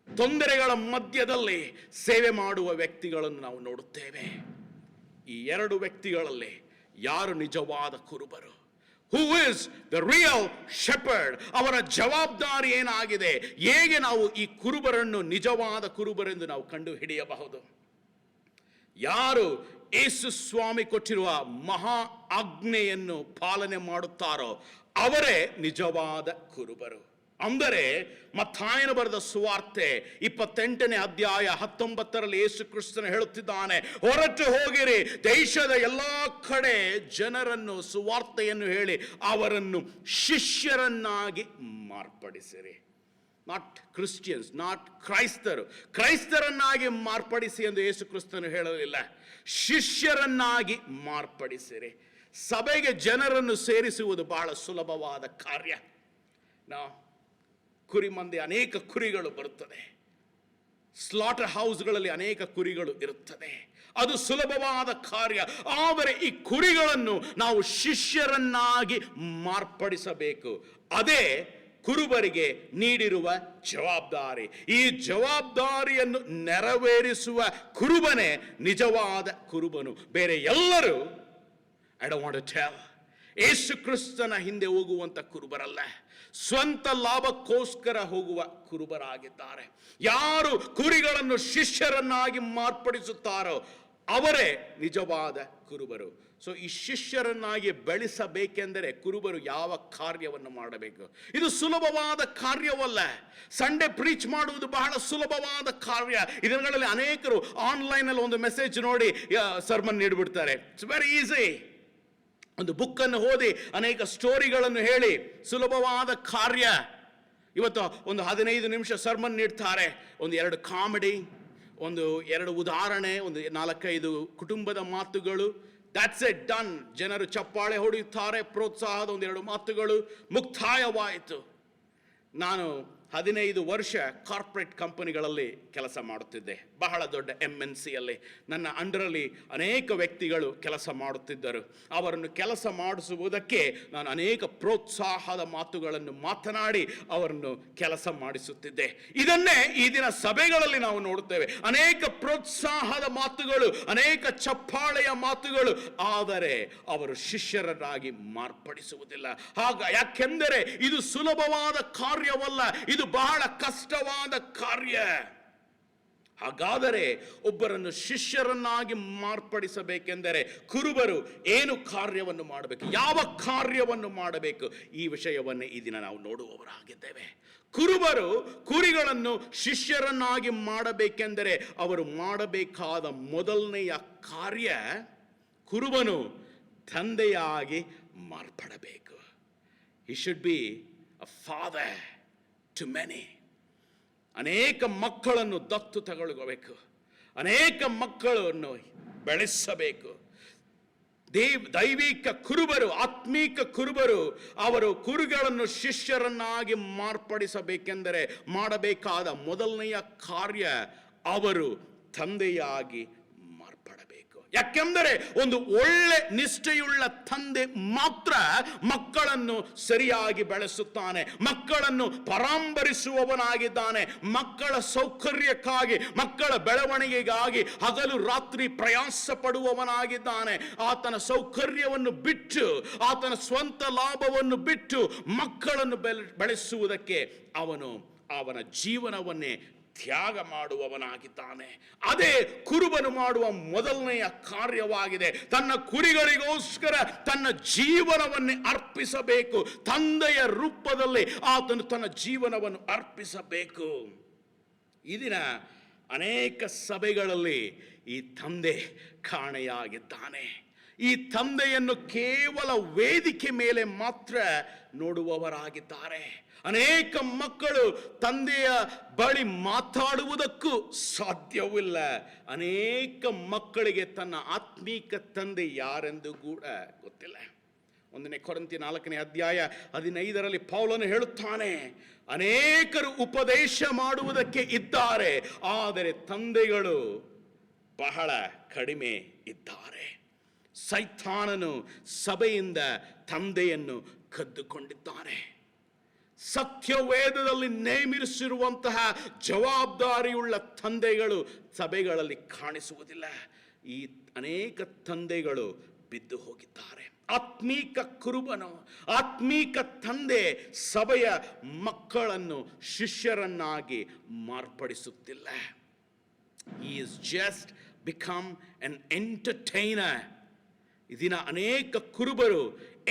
ತೊಂದರೆಗಳ ಮಧ್ಯದಲ್ಲಿ ಸೇವೆ ಮಾಡುವ ವ್ಯಕ್ತಿಗಳನ್ನು ನಾವು ನೋಡುತ್ತೇವೆ. ಈ 2 ವ್ಯಕ್ತಿಗಳಲ್ಲಿ ಯಾರು ನಿಜವಾದ ಕುರುಬರು? Who is the real shepherd? ಅವರ ಜವಾಬ್ದಾರಿ ಏನಾಗಿದೆ? ಹೇಗೆ ನಾವು ಈ ಕುರುಬರನ್ನು ನಿಜವಾದ ಕುರುಬರೆಂದು ನಾವು ಕಂಡು ಹಿಡಿಯಬಹುದು? ಯಾರು ಯೇಸು ಸ್ವಾಮಿ ಕೊಟ್ಟಿರುವ ಮಹಾ ಆಜ್ಞೆಯನ್ನು ಪಾಲನೆ ಮಾಡುತ್ತಾರೋ ಅವರೇ ನಿಜವಾದ ಕುರುಬರು. ಅಂದರೆ ಮತ್ತಾಯನು ಬರೆದ ಸುವಾರ್ತೆ 28ನೇ ಅಧ್ಯಾಯ 19 ಯೇಸು ಕ್ರಿಸ್ತನು ಹೇಳುತ್ತಿದ್ದಾನೆ, ಹೊರಟು ಹೋಗಿರಿ, ದೇಶದ ಎಲ್ಲ ಕಡೆ ಜನರನ್ನು ಸುವಾರ್ತೆಯನ್ನು ಹೇಳಿ ಅವರನ್ನು ಶಿಷ್ಯರನ್ನಾಗಿ ಮಾರ್ಪಡಿಸಿರಿ. ನಾಟ್ ಕ್ರಿಶ್ಚಿಯನ್ಸ್, ನಾಟ್ ಕ್ರೈಸ್ತರು. ಕ್ರೈಸ್ತರನ್ನಾಗಿ ಮಾರ್ಪಡಿಸಿ ಎಂದು ಯೇಸು ಕ್ರಿಸ್ತನು ಹೇಳಲಿಲ್ಲ. ಶಿಷ್ಯರನ್ನಾಗಿ ಮಾರ್ಪಡಿಸಿರಿ. ಸಭೆಗೆ ಜನರನ್ನು ಸೇರಿಸುವುದು ಬಹಳ ಸುಲಭವಾದ ಕಾರ್ಯ. ಕುರಿಮಂದಿ, ಅನೇಕ ಕುರಿಗಳು ಬರುತ್ತದೆ. ಸ್ಲಾಟರ್ ಹೌಸ್ಗಳಲ್ಲಿ ಅನೇಕ ಕುರಿಗಳು ಇರುತ್ತದೆ. ಅದು ಸುಲಭವಾದ ಕಾರ್ಯ. ಆದರೆ ಈ ಕುರಿಗಳನ್ನು ನಾವು ಶಿಷ್ಯರನ್ನಾಗಿ ಮಾರ್ಪಡಿಸಬೇಕು. ಅದೇ ಕುರುಬರಿಗೆ ನೀಡಿರುವ ಜವಾಬ್ದಾರಿ. ಈ ಜವಾಬ್ದಾರಿಯನ್ನು ನೆರವೇರಿಸುವ ಕುರುಬನೇ ನಿಜವಾದ ಕುರುಬನು. ಬೇರೆ ಎಲ್ಲರೂ I don't want to tell, ಯೇಸು ಕ್ರಿಸ್ತನ ಹಿಂದೆ ಹೋಗುವಂತ ಕುರುಬರಲ್ಲ, ಸ್ವಂತ ಲಾಭಕ್ಕೋಸ್ಕರ ಹೋಗುವ ಕುರುಬರಾಗಿದ್ದಾರೆ. ಯಾರು ಕುರಿಗಳನ್ನು ಶಿಷ್ಯರನ್ನಾಗಿ ಮಾರ್ಪಡಿಸುತ್ತಾರೋ ಅವರೇ ನಿಜವಾದ ಕುರುಬರು. ಸೊ ಈ ಶಿಷ್ಯರನ್ನಾಗಿ ಬೆಳೆಸಬೇಕೆಂದರೆ ಕುರುಬರು ಯಾವ ಕಾರ್ಯವನ್ನು ಮಾಡಬೇಕು? ಇದು ಸುಲಭವಾದ ಕಾರ್ಯವಲ್ಲ. ಸಂಡೇ ಪ್ರೀಚ್ ಮಾಡುವುದು ಬಹಳ ಸುಲಭವಾದ ಕಾರ್ಯ. ಇದರಲ್ಲಿ ಅನೇಕರು ಆನ್ಲೈನಲ್ಲಿ ಒಂದು ಮೆಸೇಜ್ ನೋಡಿ ಸರ್ಮನ್ ನೀಡಿಬಿಡ್ತಾರೆ. It's very easy. ಒಂದು ಬುಕ್ಕನ್ನು ಓದಿ ಅನೇಕ ಸ್ಟೋರಿಗಳನ್ನು ಹೇಳಿ ಸುಲಭವಾದ ಕಾರ್ಯ. ಇವತ್ತು ಒಂದು 15 ನಿಮಿಷ ಸರ್ಮನ್ ನೀಡ್ತಾರೆ, ಒಂದು 2 ಕಾಮಿಡಿ, ಒಂದು 2 ಉದಾಹರಣೆ, ಒಂದು 4-5 ಕುಟುಂಬದ ಮಾತುಗಳು. That's it, done. ಜನರು ಚಪ್ಪಾಳೆ ಹೊಡೆಯುತ್ತಾರೆ, ಪ್ರೋತ್ಸಾಹದ 1-2 ಮಾತುಗಳು, ಮುಕ್ತಾಯವಾಯಿತು. ನಾನು 15 ವರ್ಷ ಕಾರ್ಪೊರೇಟ್ ಕಂಪನಿಗಳಲ್ಲಿ ಕೆಲಸ ಮಾಡುತ್ತಿದ್ದೆ. ಬಹಳ ದೊಡ್ಡ MNCಯಲ್ಲಿ ನನ್ನ ಅಂಡರಲ್ಲಿ ಅನೇಕ ವ್ಯಕ್ತಿಗಳು ಕೆಲಸ ಮಾಡುತ್ತಿದ್ದರು. ಅವರನ್ನು ಕೆಲಸ ಮಾಡಿಸುವುದಕ್ಕೆ ನಾನು ಅನೇಕ ಪ್ರೋತ್ಸಾಹದ ಮಾತುಗಳನ್ನು ಮಾತನಾಡಿ ಅವರನ್ನು ಕೆಲಸ ಮಾಡಿಸುತ್ತಿದ್ದೆ. ಇದನ್ನೇ ಈ ದಿನ ಸಭೆಗಳಲ್ಲಿ ನಾವು ನೋಡುತ್ತೇವೆ. ಅನೇಕ ಪ್ರೋತ್ಸಾಹದ ಮಾತುಗಳು, ಅನೇಕ ಚಪ್ಪಾಳೆಯ ಮಾತುಗಳು, ಆದರೆ ಅವರು ಶಿಷ್ಯರನ್ನಾಗಿ ಮಾರ್ಪಡಿಸುವುದಿಲ್ಲ. ಯಾಕೆಂದರೆ ಇದು ಸುಲಭವಾದ ಕಾರ್ಯವಲ್ಲ, ಇದು ಬಹಳ ಕಷ್ಟವಾದ ಕಾರ್ಯ. ಹಾಗಾದರೆ ಒಬ್ಬರನ್ನು ಶಿಷ್ಯರನ್ನಾಗಿ ಮಾರ್ಪಡಿಸಬೇಕೆಂದರೆ ಕುರುಬರು ಏನು ಕಾರ್ಯವನ್ನು ಮಾಡಬೇಕು, ಯಾವ ಕಾರ್ಯವನ್ನು ಮಾಡಬೇಕು, ಈ ವಿಷಯವನ್ನೇ ಈ ದಿನ ನಾವು ನೋಡುವವರಾಗಿದ್ದೇವೆ. ಕುರುಬರು ಕುರಿಗಳನ್ನು ಶಿಷ್ಯರನ್ನಾಗಿ ಮಾಡಬೇಕೆಂದರೆ ಅವರು ಮಾಡಬೇಕಾದ ಮೊದಲನೆಯ ಕಾರ್ಯ, ಕುರುಬನು ತಂದೆಯಾಗಿ ಮಾರ್ಪಡಬೇಕು. He should be a father to many. ಅನೇಕ ಮಕ್ಕಳನ್ನು ದತ್ತು ತಗೊಳ್ಬೇಕು, ಅನೇಕ ಮಕ್ಕಳನ್ನು ಬೆಳೆಸಬೇಕು. ದೈವಿಕ ಕುರುಬರು, ಆತ್ಮೀಕ ಕುರುಬರು, ಅವರು ಕುರಿಗಳನ್ನು ಶಿಷ್ಯರನ್ನಾಗಿ ಮಾರ್ಪಡಿಸಬೇಕೆಂದರೆ ಮಾಡಬೇಕಾದ ಮೊದಲನೆಯ ಕಾರ್ಯ, ಅವರು ತಂದೆಯಾಗಿ ಮಾರ್ಪಡಬೇಕು. ಯಾಕೆಂದರೆ ಒಂದು ಒಳ್ಳೆ ನಿಷ್ಠೆಯುಳ್ಳ ತಂದೆ ಮಾತ್ರ ಮಕ್ಕಳನ್ನು ಸರಿಯಾಗಿ ಬೆಳೆಸುತ್ತಾನೆ, ಮಕ್ಕಳನ್ನು ಪರಾಂಬರಿಸುವವನಾಗಿದ್ದಾನೆ. ಮಕ್ಕಳ ಸೌಕರ್ಯಕ್ಕಾಗಿ, ಮಕ್ಕಳ ಬೆಳವಣಿಗೆಗಾಗಿ ಹಗಲು ರಾತ್ರಿ ಪ್ರಯಾಸ ಪಡುವವನಾಗಿದ್ದಾನೆ. ಆತನ ಸೌಕರ್ಯವನ್ನು ಬಿಟ್ಟು, ಆತನ ಸ್ವಂತ ಲಾಭವನ್ನು ಬಿಟ್ಟು ಮಕ್ಕಳನ್ನು ಬೆಳೆಸುವುದಕ್ಕೆ ಅವನ ಜೀವನವನ್ನೇ ತ್ಯಾಗ ಮಾಡುವವನಾಗಿದ್ದಾನೆ. ಅದೇ ಕುರುಬನು ಮಾಡುವ ಮೊದಲನೆಯ ಕಾರ್ಯವಾಗಿದೆ. ತನ್ನ ಕುರಿಗಳಿಗೋಸ್ಕರ ತನ್ನ ಜೀವನವನ್ನೇ ಅರ್ಪಿಸಬೇಕು. ತಂದೆಯ ರೂಪದಲ್ಲಿ ಆತನು ತನ್ನ ಜೀವನವನ್ನು ಅರ್ಪಿಸಬೇಕು. ಈ ದಿನ ಅನೇಕ ಸಭೆಗಳಲ್ಲಿ ಈ ತಂದೆ ಕಾಣೆಯಾಗಿದ್ದಾನೆ. ಈ ತಂದೆಯನ್ನು ಕೇವಲ ವೇದಿಕೆ ಮೇಲೆ ಮಾತ್ರ ನೋಡುವವರಾಗಿದ್ದಾರೆ. ಅನೇಕ ಮಕ್ಕಳು ತಂದೆಯ ಬಳಿ ಮಾತಾಡುವುದಕ್ಕೂ ಸಾಧ್ಯವಿಲ್ಲ. ಅನೇಕ ಮಕ್ಕಳಿಗೆ ತನ್ನ ಆತ್ಮೀಕ ತಂದೆ ಯಾರೆಂದು ಕೂಡ ಗೊತ್ತಿಲ್ಲ. 1 ಕೊರಿಂಥಿ 4ನೇ ಅಧ್ಯಾಯ 15ರಲ್ಲಿ ಪೌಲನು ಹೇಳುತ್ತಾನೆ, ಅನೇಕರು ಉಪದೇಶ ಮಾಡುವುದಕ್ಕೆ ಇದ್ದಾರೆ, ಆದರೆ ತಂದೆಗಳು ಬಹಳ ಕಡಿಮೆ ಇದ್ದಾರೆ. ಸೈತಾನನು ಸಭೆಯಿಂದ ತಂದೆಯನ್ನು ಕದ್ದುಕೊಂಡಿದ್ದಾನೆ. ಸತ್ಯವೇದದಲ್ಲಿ ನೇಮಿಸಿರುವಂತಹ ಜವಾಬ್ದಾರಿಯುಳ್ಳ ತಂದೆಗಳು ಸಭೆಗಳಲ್ಲಿ ಕಾಣಿಸುವುದಿಲ್ಲ. ಈ ಅನೇಕ ತಂದೆಗಳು ಬಿದ್ದು ಹೋಗಿದ್ದಾರೆ. ಆತ್ಮೀಕ ಕುರುಬನು, ಆತ್ಮೀಕ ತಂದೆ ಸಭೆಯ ಮಕ್ಕಳನ್ನು ಶಿಷ್ಯರನ್ನಾಗಿ ಮಾರ್ಪಡಿಸುತ್ತಿಲ್ಲ. He is just become an entertainer. ಇದೀನ ಅನೇಕ ಕುರುಬರು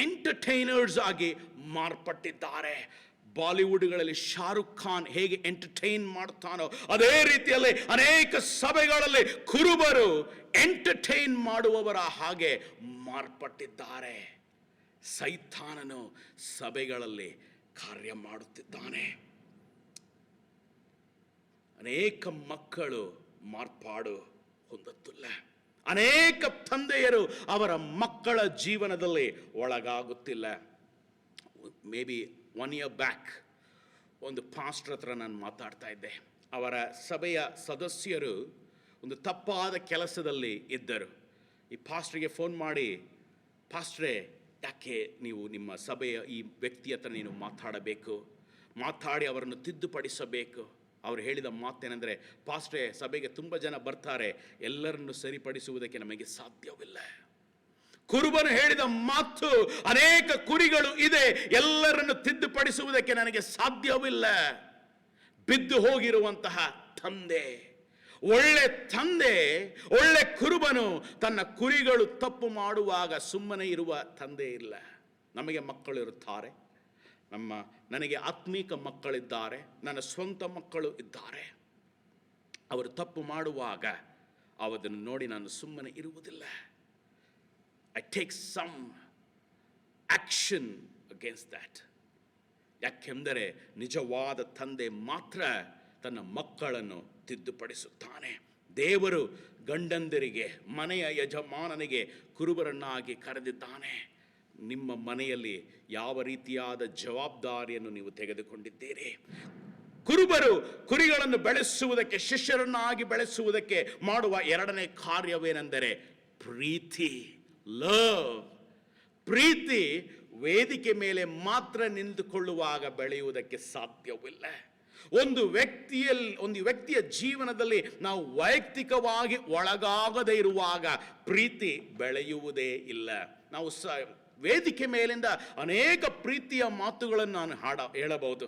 ಎಂಟರ್ಟೈನರ್ಸ್ ಆಗಿ ಮಾರ್ಪಟ್ಟಿದ್ದಾರೆ. ಬಾಲಿವುಡ್ಗಳಲ್ಲಿ ಶಾರುಖ್ ಖಾನ್ ಹೇಗೆ ಎಂಟರ್ಟೈನ್ ಮಾಡ್ತಾನೋ ಅದೇ ರೀತಿಯಲ್ಲಿ ಅನೇಕ ಸಭೆಗಳಲ್ಲಿ ಕುರುಬರು ಎಂಟರ್ಟೈನ್ ಮಾಡುವವರ ಹಾಗೆ ಮಾರ್ಪಟ್ಟಿದ್ದಾರೆ. ಸೈತಾನನು ಸಭೆಗಳಲ್ಲಿ ಕಾರ್ಯ ಮಾಡುತ್ತಿದ್ದಾನೆ. ಅನೇಕ ಮಕ್ಕಳು ಮಾರ್ಪಾಡು ಹೊಂದುತ್ತಿಲ್ಲ. ಅನೇಕ ತಂದೆಯರು ಅವರ ಮಕ್ಕಳ ಜೀವನದಲ್ಲಿ ಒಳಗಾಗುತ್ತಿಲ್ಲ. ಮೇ ಬಿ 1 year ಬ್ಯಾಕ್ ಒಂದು ಪಾಸ್ಟರ್ ಹತ್ರ ನಾನು ಮಾತಾಡ್ತಾ ಇದ್ದೆ. ಅವರ ಸಭೆಯ ಸದಸ್ಯರು ಒಂದು ತಪ್ಪಾದ ಕೆಲಸದಲ್ಲಿ ಇದ್ದರು. ಈ ಪಾಸ್ಟ್ರಿಗೆ ಫೋನ್ ಮಾಡಿ, ಪಾಸ್ಟ್ರೇ, ಯಾಕೆ ನೀವು ನಿಮ್ಮ ಸಭೆಯ ಈ ವ್ಯಕ್ತಿ ಹತ್ರ ನೀನು ಮಾತಾಡಿ ಅವರನ್ನು ತಿದ್ದುಪಡಿಸಬೇಕು. ಅವರು ಹೇಳಿದ ಮಾತೇನೆಂದರೆ, ಪಾಸ್ಟ್ರೇ, ಸಭೆಗೆ ತುಂಬ ಜನ ಬರ್ತಾರೆ, ಎಲ್ಲರನ್ನು ಸರಿಪಡಿಸುವುದಕ್ಕೆ ನಮಗೆ ಸಾಧ್ಯವಿಲ್ಲ. ಕುರುಬನು ಹೇಳಿದ ಮಾತು, ಅನೇಕ ಕುರಿಗಳು ಇದೆ, ಎಲ್ಲರನ್ನು ತಿದ್ದುಪಡಿಸುವುದಕ್ಕೆ ನನಗೆ ಸಾಧ್ಯವಿಲ್ಲ. ಬಿದ್ದು ಹೋಗಿರುವಂತಹ ತಂದೆ, ಒಳ್ಳೆ ತಂದೆ, ಒಳ್ಳೆ ಕುರುಬನು ತನ್ನ ಕುರಿಗಳು ತಪ್ಪು ಮಾಡುವಾಗ ಸುಮ್ಮನೆ ಇರುವ ತಂದೆ ಇಲ್ಲ. ನಮಗೆ ಮಕ್ಕಳು ಇರುತ್ತಾರೆ, ನನಗೆ ಆತ್ಮೀಕ ಮಕ್ಕಳಿದ್ದಾರೆ, ನನ್ನ ಸ್ವಂತ ಮಕ್ಕಳು ಇದ್ದಾರೆ. ಅವರು ತಪ್ಪು ಮಾಡುವಾಗ ಅವರನ್ನು ನೋಡಿ ನಾನು ಸುಮ್ಮನೆ ಇರುವುದಿಲ್ಲ. I take some action against that. ಯಾಕೆಂದರೆ ನಿಜವಾದ ತಂದೆ ಮಾತ್ರ ತನ್ನ ಮಕ್ಕಳನ್ನು ತಿದ್ದುಪಡಿಸುತ್ತಾನೆ. ದೇವರು ಗಂಡಂದರಿಗೆ, ಮನೆಯ ಯಜಮಾನನಿಗೆ ಕುರುಬರನ್ನಾಗಿ ಕರೆದಿದ್ದಾನೆ. ನಿಮ್ಮ ಮನೆಯಲ್ಲಿ ಯಾವ ರೀತಿಯಾದ ಜವಾಬ್ದಾರಿಯನ್ನು ನೀವು ತೆಗೆದುಕೊಂಡಿದ್ದೀರಿ? ಕುರುಬರು ಕುರಿಗಳನ್ನು ಬೆಳೆಸುವುದಕ್ಕೆ, ಶಿಷ್ಯರನ್ನಾಗಿ ಬೆಳೆಸುವುದಕ್ಕೆ ಮಾಡುವ ಎರಡನೇ ಕಾರ್ಯವೇನೆಂದರೆ ಪ್ರೀತಿ, ಲವ್. ಪ್ರೀತಿ ವೇದಿಕೆ ಮೇಲೆ ಮಾತ್ರ ನಿಂತುಕೊಳ್ಳುವಾಗ ಬೆಳೆಯುವುದಕ್ಕೆ ಸಾಧ್ಯವಿಲ್ಲ. ಒಂದು ವ್ಯಕ್ತಿಯ ಜೀವನದಲ್ಲಿ ನಾವು ವೈಯಕ್ತಿಕವಾಗಿ ಒಳಗಾಗದೇ ಇರುವಾಗ ಪ್ರೀತಿ ಬೆಳೆಯುವುದೇ ಇಲ್ಲ. ನಾವು ವೇದಿಕೆ ಮೇಲಿಂದ ಅನೇಕ ಪ್ರೀತಿಯ ಮಾತುಗಳನ್ನು ನಾನು ಹೇಳಬಹುದು.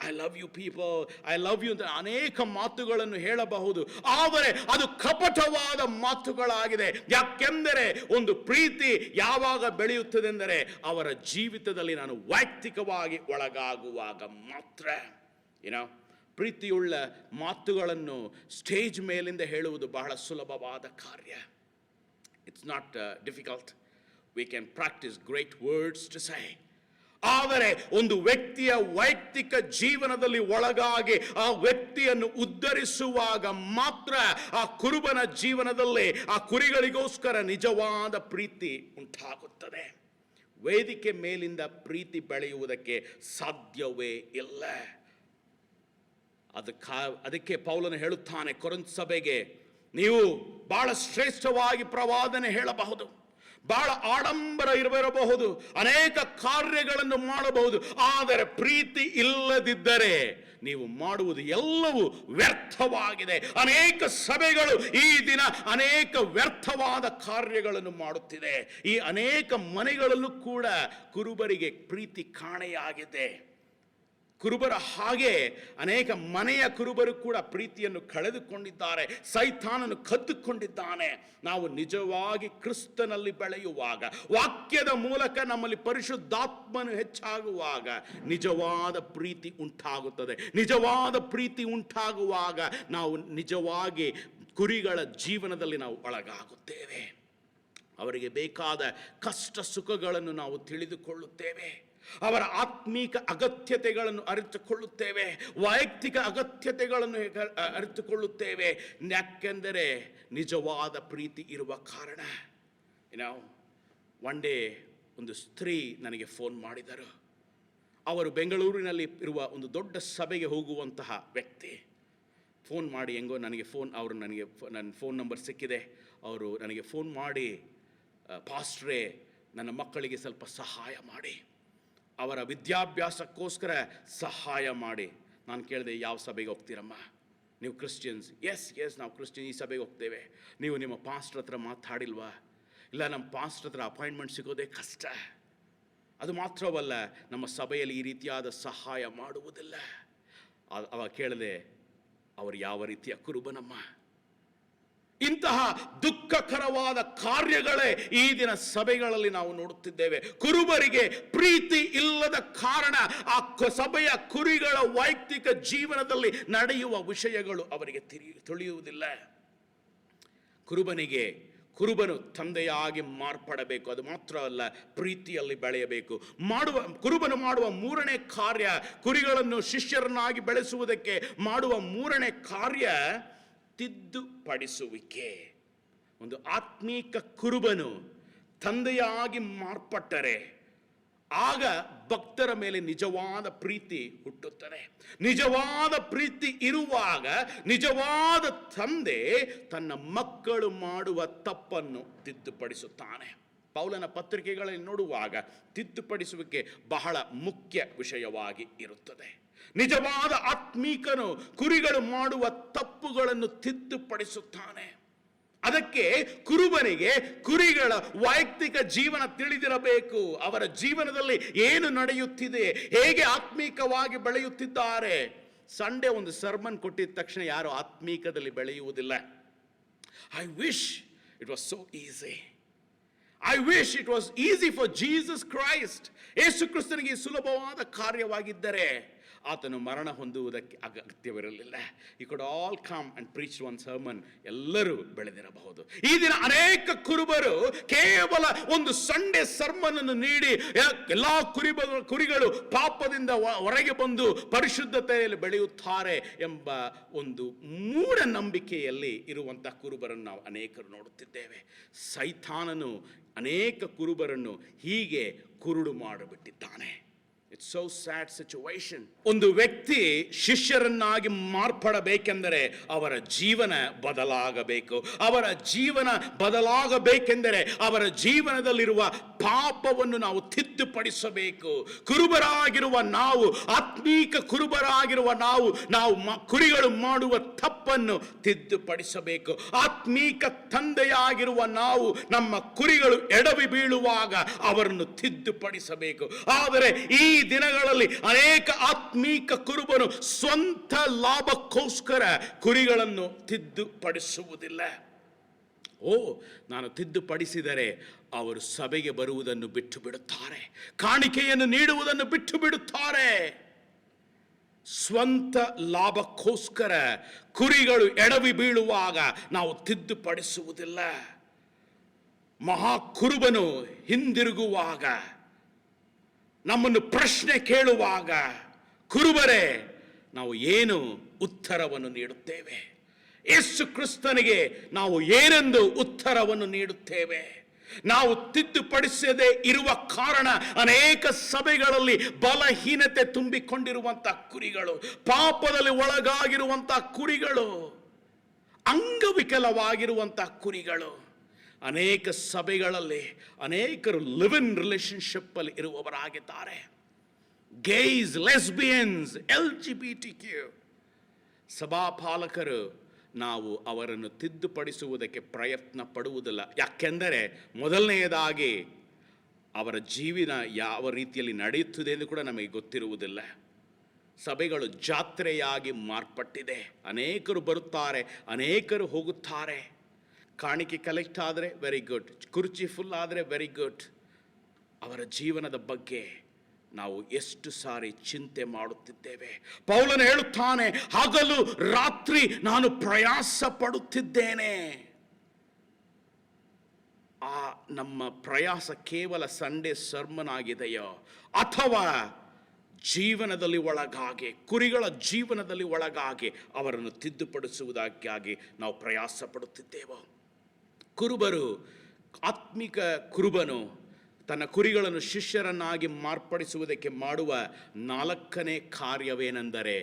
I love you people, I love you ಅಂತ ಅನೇಕ ಮಾತುಗಳನ್ನು ಹೇಳಬಹುದು. ಆದರೆ ಅದು ಕಪಟವಾದ ಮಾತುಗಳಾಗಿದೆ. ಯಾಕೆಂದರೆ ಒಂದು ಪ್ರೀತಿ ಯಾವಾಗ ಬೆಳೆಯುತ್ತದೆ ಎಂದರೆ ಅವರ ಜೀವಿತದಲ್ಲಿ ನಾನು ವೈಯಕ್ತಿಕವಾಗಿ ಒಳಗಾಗುವಾಗ ಮಾತ್ರ. ಪ್ರೀತಿಯುಳ್ಳ ಮಾತುಗಳನ್ನು ಸ್ಟೇಜ್ ಮೇಲಿಂದ ಹೇಳುವುದು ಬಹಳ ಸುಲಭವಾದ ಕಾರ್ಯ. It's not difficult. We can practise great words to say. ಆದರೆ ಒಂದು ವ್ಯಕ್ತಿಯ ವೈಯಕ್ತಿಕ ಜೀವನದಲ್ಲಿ ಒಳಗಾಗಿ ಆ ವ್ಯಕ್ತಿಯನ್ನು ಉದ್ಧರಿಸುವಾಗ ಮಾತ್ರ ಆ ಕುರುಬನ ಜೀವನದಲ್ಲಿ ಆ ಕುರಿಗಳಿಗೋಸ್ಕರ ನಿಜವಾದ ಪ್ರೀತಿ ಉಂಟಾಗುತ್ತದೆ. ವೇದಿಕೆ ಮೇಲಿಂದ ಪ್ರೀತಿ ಬೆಳೆಯುವುದಕ್ಕೆ ಸಾಧ್ಯವೇ ಇಲ್ಲ. ಅದಕ್ಕೆ ಪೌಲನು ಹೇಳುತ್ತಾನೆ ಕೊರಿಂಥ ಸಭೆಗೆ, ನೀವು ಬಹಳ ಶ್ರೇಷ್ಠವಾಗಿ ಪ್ರವಾದನೆ ಹೇಳಬಹುದು, ಬಹಳ ಆಡಂಬರ ಇರಬಹುದು, ಅನೇಕ ಕಾರ್ಯಗಳನ್ನು ಮಾಡಬಹುದು, ಆದರೆ ಪ್ರೀತಿ ಇಲ್ಲದಿದ್ದರೆ ನೀವು ಮಾಡುವುದು ಎಲ್ಲವೂ ವ್ಯರ್ಥವಾಗಿದೆ. ಅನೇಕ ಸಭೆಗಳು ಈ ದಿನ ಅನೇಕ ವ್ಯರ್ಥವಾದ ಕಾರ್ಯಗಳನ್ನು ಮಾಡುತ್ತಿದೆ. ಈ ಅನೇಕ ಮನೆಗಳಲ್ಲೂ ಕೂಡ ಕುರುಬರಿಗೆ ಪ್ರೀತಿ ಕಾಣೆಯಾಗಿದೆ. ಕುರುಬರ ಹಾಗೆ ಅನೇಕ ಮನೆಯ ಕುರುಬರು ಕೂಡ ಪ್ರೀತಿಯನ್ನು ಕಳೆದುಕೊಂಡಿದ್ದಾರೆ. ಸೈತಾನನು ಕದ್ದುಕೊಂಡಿದ್ದಾನೆ. ನಾವು ನಿಜವಾಗಿ ಕ್ರಿಸ್ತನಲ್ಲಿ ಬೆಳೆಯುವಾಗ, ವಾಕ್ಯದ ಮೂಲಕ ನಮ್ಮಲ್ಲಿ ಪರಿಶುದ್ಧಾತ್ಮನು ಹೆಚ್ಚಾಗುವಾಗ ನಿಜವಾದ ಪ್ರೀತಿ ಉಂಟಾಗುತ್ತದೆ. ನಿಜವಾದ ಪ್ರೀತಿ ಉಂಟಾಗುವಾಗ ನಾವು ನಿಜವಾಗಿ ಕುರಿಗಳ ಜೀವನದಲ್ಲಿ ನಾವು ಒಳಗಾಗುತ್ತೇವೆ. ಅವರಿಗೆ ಬೇಕಾದ ಕಷ್ಟ ಸುಖಗಳನ್ನು ನಾವು ತಿಳಿದುಕೊಳ್ಳುತ್ತೇವೆ. ಅವರ ಆತ್ಮೀಕ ಅಗತ್ಯತೆಗಳನ್ನು ಅರಿತುಕೊಳ್ಳುತ್ತೇವೆ. ವೈಯಕ್ತಿಕ ಅಗತ್ಯತೆಗಳನ್ನು ಅರಿತುಕೊಳ್ಳುತ್ತೇವೆ. ಯಾಕೆಂದರೆ ನಿಜವಾದ ಪ್ರೀತಿ ಇರುವ ಕಾರಣ. ಒನ್ ಡೇ ಒಂದು ಸ್ತ್ರೀ ನನಗೆ ಫೋನ್ ಮಾಡಿದರು. ಅವರು ಬೆಂಗಳೂರಿನಲ್ಲಿ ಇರುವ ಒಂದು ದೊಡ್ಡ ಸಭೆಗೆ ಹೋಗುವಂತಹ ವ್ಯಕ್ತಿ. ಫೋನ್ ಮಾಡಿ ಹೆಂಗೋ ನನಗೆ ನನ್ನ ಫೋನ್ ನಂಬರ್ ಸಿಕ್ಕಿದೆ. ಅವರು ನನಗೆ ಫೋನ್ ಮಾಡಿ, ಪಾಸ್ಟ್ರೇ, ನನ್ನ ಮಕ್ಕಳಿಗೆ ಸ್ವಲ್ಪ ಸಹಾಯ ಮಾಡಿ, ಅವರ ವಿದ್ಯಾಭ್ಯಾಸಕ್ಕೋಸ್ಕರ ಸಹಾಯ ಮಾಡಿ. ನಾನು ಕೇಳಿದೆ, ಯಾವ ಸಭೆಗೆ ಹೋಗ್ತೀರಮ್ಮ? ನೀವು ಕ್ರಿಶ್ಚಿಯನ್ಸ್? ಎಸ್ ನಾವು ಕ್ರಿಶ್ಚಿಯನ್, ಈ ಸಭೆಗೆ ಹೋಗ್ತೇವೆ. ನೀವು ನಿಮ್ಮ ಪಾಸ್ಟರ್ ಹತ್ರ ಮಾತಾಡಿಲ್ವಾ? ಇಲ್ಲ, ನಮ್ಮ ಪಾಸ್ಟರ್ ಹತ್ರ ಅಪಾಯಿಂಟ್ಮೆಂಟ್ ಸಿಗೋದೇ ಕಷ್ಟ. ಅದು ಮಾತ್ರವಲ್ಲ, ನಮ್ಮ ಸಭೆಯಲ್ಲಿ ಈ ರೀತಿಯಾದ ಸಹಾಯ ಮಾಡುವುದಿಲ್ಲ. ಅವಾಗ ಕೇಳಿದೆ, ಅವರು ಯಾವ ರೀತಿಯ ಕುರುಬನಮ್ಮ? ಇಂತಹ ದುಃಖಕರವಾದ ಕಾರ್ಯಗಳೇ ಈ ದಿನ ಸಭೆಗಳಲ್ಲಿ ನಾವು ನೋಡುತ್ತಿದ್ದೇವೆ. ಕುರುಬರಿಗೆ ಪ್ರೀತಿ ಇಲ್ಲದ ಕಾರಣ ಆ ಸಭೆಯ ಕುರಿಗಳ ವೈಯಕ್ತಿಕ ಜೀವನದಲ್ಲಿ ನಡೆಯುವ ವಿಷಯಗಳು ಅವರಿಗೆ ತಿಳಿಯುವುದಿಲ್ಲ. ಕುರುಬನಿಗೆ ಕುರುಬನು ತಂದೆಯಾಗಿ ಮಾರ್ಪಡಬೇಕು. ಅದು ಮಾತ್ರ ಅಲ್ಲ, ಪ್ರೀತಿಯಲ್ಲಿ ಬೆಳೆಯಬೇಕು. ಕುರುಬನು ಮಾಡುವ ಮೂರನೇ ಕಾರ್ಯ, ಕುರಿಗಳನ್ನು ಶಿಷ್ಯರನ್ನಾಗಿ ಬೆಳೆಸುವುದಕ್ಕೆ ಮಾಡುವ ಮೂರನೇ ಕಾರ್ಯ ತಿದ್ದುಪಡಿಸುವಿಕೆ. ಒಂದು ಆತ್ಮೀಕ ಕುರುಬನು ತಂದೆಯಾಗಿ ಮಾರ್ಪಟ್ಟರೆ ಆಗ ಭಕ್ತರ ಮೇಲೆ ನಿಜವಾದ ಪ್ರೀತಿ ಹುಟ್ಟುತ್ತದೆ. ನಿಜವಾದ ಪ್ರೀತಿ ಇರುವಾಗ ನಿಜವಾದ ತಂದೆ ತನ್ನ ಮಕ್ಕಳು ಮಾಡುವ ತಪ್ಪನ್ನು ತಿದ್ದುಪಡಿಸುತ್ತಾನೆ. ಪೌಲನ ಪತ್ರಿಕೆಗಳಲ್ಲಿ ನೋಡುವಾಗ ತಿದ್ದುಪಡಿಸುವಿಕೆ ಬಹಳ ಮುಖ್ಯ ವಿಷಯವಾಗಿ ಇರುತ್ತದೆ. ನಿಜವಾದ ಆತ್ಮೀಕನು ಕುರಿಗಳು ಮಾಡುವ ತಪ್ಪುಗಳನ್ನು ತಿದ್ದುಪಡಿಸುತ್ತಾನೆ. ಅದಕ್ಕೆ ಕುರುಬನಿಗೆ ಕುರಿಗಳ ವೈಯಕ್ತಿಕ ಜೀವನ ತಿಳಿದಿರಬೇಕು. ಅವರ ಜೀವನದಲ್ಲಿ ಏನು ನಡೆಯುತ್ತಿದೆ, ಹೇಗೆ ಆತ್ಮೀಕವಾಗಿ ಬೆಳೆಯುತ್ತಿದ್ದಾರೆ. ಸಂಡೇ ಒಂದು ಸರ್ಮನ್ ಕೊಟ್ಟಿದ ತಕ್ಷಣ ಯಾರು ಆತ್ಮೀಕದಲ್ಲಿ ಬೆಳೆಯುವುದಿಲ್ಲ. I wish it was so easy. I wish it was easy for Jesus Christ. ಯೇಸು ಕ್ರಿಸ್ತನಿಗೆ ಸುಲಭವಾದ ಕಾರ್ಯವಾಗಿದ್ದರೆ ಆತನು ಮರಣ ಹೊಂದುವುದಕ್ಕೆ ಅಗತ್ಯವಿರಲಿಲ್ಲ. You could all come and preach one sermon. ಎಲ್ಲರೂ ಬೆಳೆದಿರಬಹುದು. ಈ ದಿನ ಅನೇಕ ಕುರುಬರು ಕೇವಲ ಒಂದು ಸಂಡೇ ಸರ್ಮನ್ ಅನ್ನು ನೀಡಿ ಎಲ್ಲಾ ಕುರಿಗಳು ಪಾಪದಿಂದ ಹೊರಗೆ ಬಂದು ಪರಿಶುದ್ಧತೆಯಲ್ಲಿ ಬೆಳೆಯುತ್ತಾರೆ ಎಂಬ ಒಂದು ಮೂಢನಂಬಿಕೆಯಲ್ಲಿ ಇರುವಂತಹ ಕುರುಬರನ್ನು ನಾವು ಅನೇಕರು ನೋಡುತ್ತಿದ್ದೇವೆ. ಸೈತಾನನು ಅನೇಕ ಕುರುಬರನ್ನು ಹೀಗೆ ಕುರುಡು ಮಾಡಿಬಿಟ್ಟಿದ್ದಾನೆ. It's so sad situation. ಒಂದು ವ್ಯಕ್ತಿ ಶಿಷ್ಯರನ್ನಾಗಿ ಮಾರ್ಪಡಬೇಕೆಂದರೆ ಅವರ ಜೀವನ ಬದಲಾಗಬೇಕು. ಅವರ ಜೀವನ ಬದಲಾಗಬೇಕೆಂದರೆ ಅವರ ಜೀವನದಲ್ಲಿರುವ ಪಾಪವನ್ನು ನಾವು ತಿದ್ದುಪಡಿಸಬೇಕು. ಕುರುಬರಾಗಿರುವ ನಾವು, ಆತ್ಮೀಕ ಕುರುಬರಾಗಿರುವ ನಾವು ಕುರಿಗಳು ಮಾಡುವ ತಪ್ಪನ್ನು ತಿದ್ದುಪಡಿಸಬೇಕು. ಆತ್ಮೀಕ ತಂದೆಯಾಗಿರುವ ನಾವು ನಮ್ಮ ಕುರಿಗಳು ಎಡವಿ ಬೀಳುವಾಗ ಅವರನ್ನು ತಿದ್ದುಪಡಿಸಬೇಕು. ಆದರೆ ಈ ದಿನಗಳಲ್ಲಿ ಅನೇಕ ಆತ್ಮೀಕ ಕುರುಬನು ಸ್ವಂತ ಲಾಭಕ್ಕೋಸ್ಕರ ಕುರಿಗಳನ್ನು ತಿದ್ದುಪಡಿಸುವುದಿಲ್ಲ. ನಾನು ತಿದ್ದುಪಡಿಸಿದರೆ ಅವರು ಸಭೆಗೆ ಬರುವುದನ್ನು ಬಿಟ್ಟು ಬಿಡುತ್ತಾರೆ, ಕಾಣಿಕೆಯನ್ನು ನೀಡುವುದನ್ನು ಬಿಟ್ಟು ಬಿಡುತ್ತಾರೆ. ಸ್ವಂತ ಲಾಭಕ್ಕೋಸ್ಕರ ಕುರಿಗಳು ಎಡವಿ ಬೀಳುವಾಗ ನಾವು ತಿದ್ದುಪಡಿಸುವುದಿಲ್ಲ. ಮಹಾಕುರುಬನು ಹಿಂದಿರುಗುವಾಗ, ನಮ್ಮನ್ನು ಪ್ರಶ್ನೆ ಕೇಳುವಾಗ, ಕುರುಬರೇ ನಾವು ಏನು ಉತ್ತರವನ್ನು ನೀಡುತ್ತೇವೆ? ಯೇಸು ಕ್ರಿಸ್ತನಿಗೆ ನಾವು ಏನೆಂದು ಉತ್ತರವನ್ನು ನೀಡುತ್ತೇವೆ? ನಾವು ತಿದ್ದುಪಡಿಸದೆ ಇರುವ ಕಾರಣ ಅನೇಕ ಸಭೆಗಳಲ್ಲಿ ಬಲಹೀನತೆ ತುಂಬಿಕೊಂಡಿರುವಂತಹ ಕುರಿಗಳು, ಪಾಪದಲ್ಲಿ ಒಳಗಾಗಿರುವಂತಹ ಕುರಿಗಳು, ಅಂಗವಿಕಲವಾಗಿರುವಂತಹ ಕುರಿಗಳು. ಅನೇಕ ಸಭೆಗಳಲ್ಲಿ ಅನೇಕರು ಲಿವ್ ಇನ್ ರಿಲೇಶನ್ಶಿಪ್ ಅಲ್ಲಿ ಇರುವವರಾಗಿದ್ದಾರೆ. ಗೇಯ್ಸ್, ಲೆಸ್ಬಿಯನ್ಸ್, LGBTQ. ಸಭಾಪಾಲಕರು ನಾವು ಅವರನ್ನು ತಿದ್ದುಪಡಿಸುವುದಕ್ಕೆ ಪ್ರಯತ್ನ ಪಡುವುದಿಲ್ಲ. ಯಾಕೆಂದರೆ ಮೊದಲನೆಯದಾಗಿ ಅವರ ಜೀವನ ಯಾವ ರೀತಿಯಲ್ಲಿ ನಡೆಯುತ್ತದೆ ಎಂದು ಕೂಡ ನಮಗೆ ಗೊತ್ತಿರುವುದಿಲ್ಲ. ಸಭೆಗಳು ಜಾತ್ರೆಯಾಗಿ ಮಾರ್ಪಟ್ಟಿದೆ. ಅನೇಕರು ಬರುತ್ತಾರೆ, ಅನೇಕರು ಹೋಗುತ್ತಾರೆ. ಕಾಣಿಕೆ ಕಲೆಕ್ಟ್ ಆದರೆ ವೆರಿ ಗುಡ್, ಕುರ್ಚಿ ಫುಲ್ ಆದರೆ ವೆರಿ ಗುಡ್. ಅವರ ಜೀವನದ ಬಗ್ಗೆ ನಾವು ಎಷ್ಟು ಸಾರಿ ಚಿಂತೆ ಮಾಡುತ್ತಿದ್ದೇವೆ. ಪೌಲನು ಹೇಳುತ್ತಾನೆ, ಹಗಲು ರಾತ್ರಿ ನಾನು ಪ್ರಯಾಸ ಪಡುತ್ತಿದ್ದೇನೆ. ಆ ನಮ್ಮ ಪ್ರಯಾಸ ಕೇವಲ ಸಂಡೇ ಸರ್ಮನ್ ಆಗಿದೆಯೋ ಅಥವಾ ಜೀವನದಲ್ಲಿ ಒಳಗಾಗಿ, ಕುರಿಗಳ ಜೀವನದಲ್ಲಿ ಒಳಗಾಗಿ ಅವರನ್ನು ತಿದ್ದುಪಡಿಸುವುದಕ್ಕಾಗಿ ನಾವು ಪ್ರಯಾಸ ಪಡುತ್ತಿದ್ದೇವೋ? ಕುರುಬರು, ಆತ್ಮಿಕ ಕುರುಬನು ತನ್ನ ಕುರಿಗಳನ್ನು ಶಿಷ್ಯರನ್ನಾಗಿ ಮಾರ್ಪಡಿಸುವುದಕ್ಕೆ ಮಾಡುವ ನಾಲ್ಕನೇ ಕಾರ್ಯವೇನೆಂದರೆ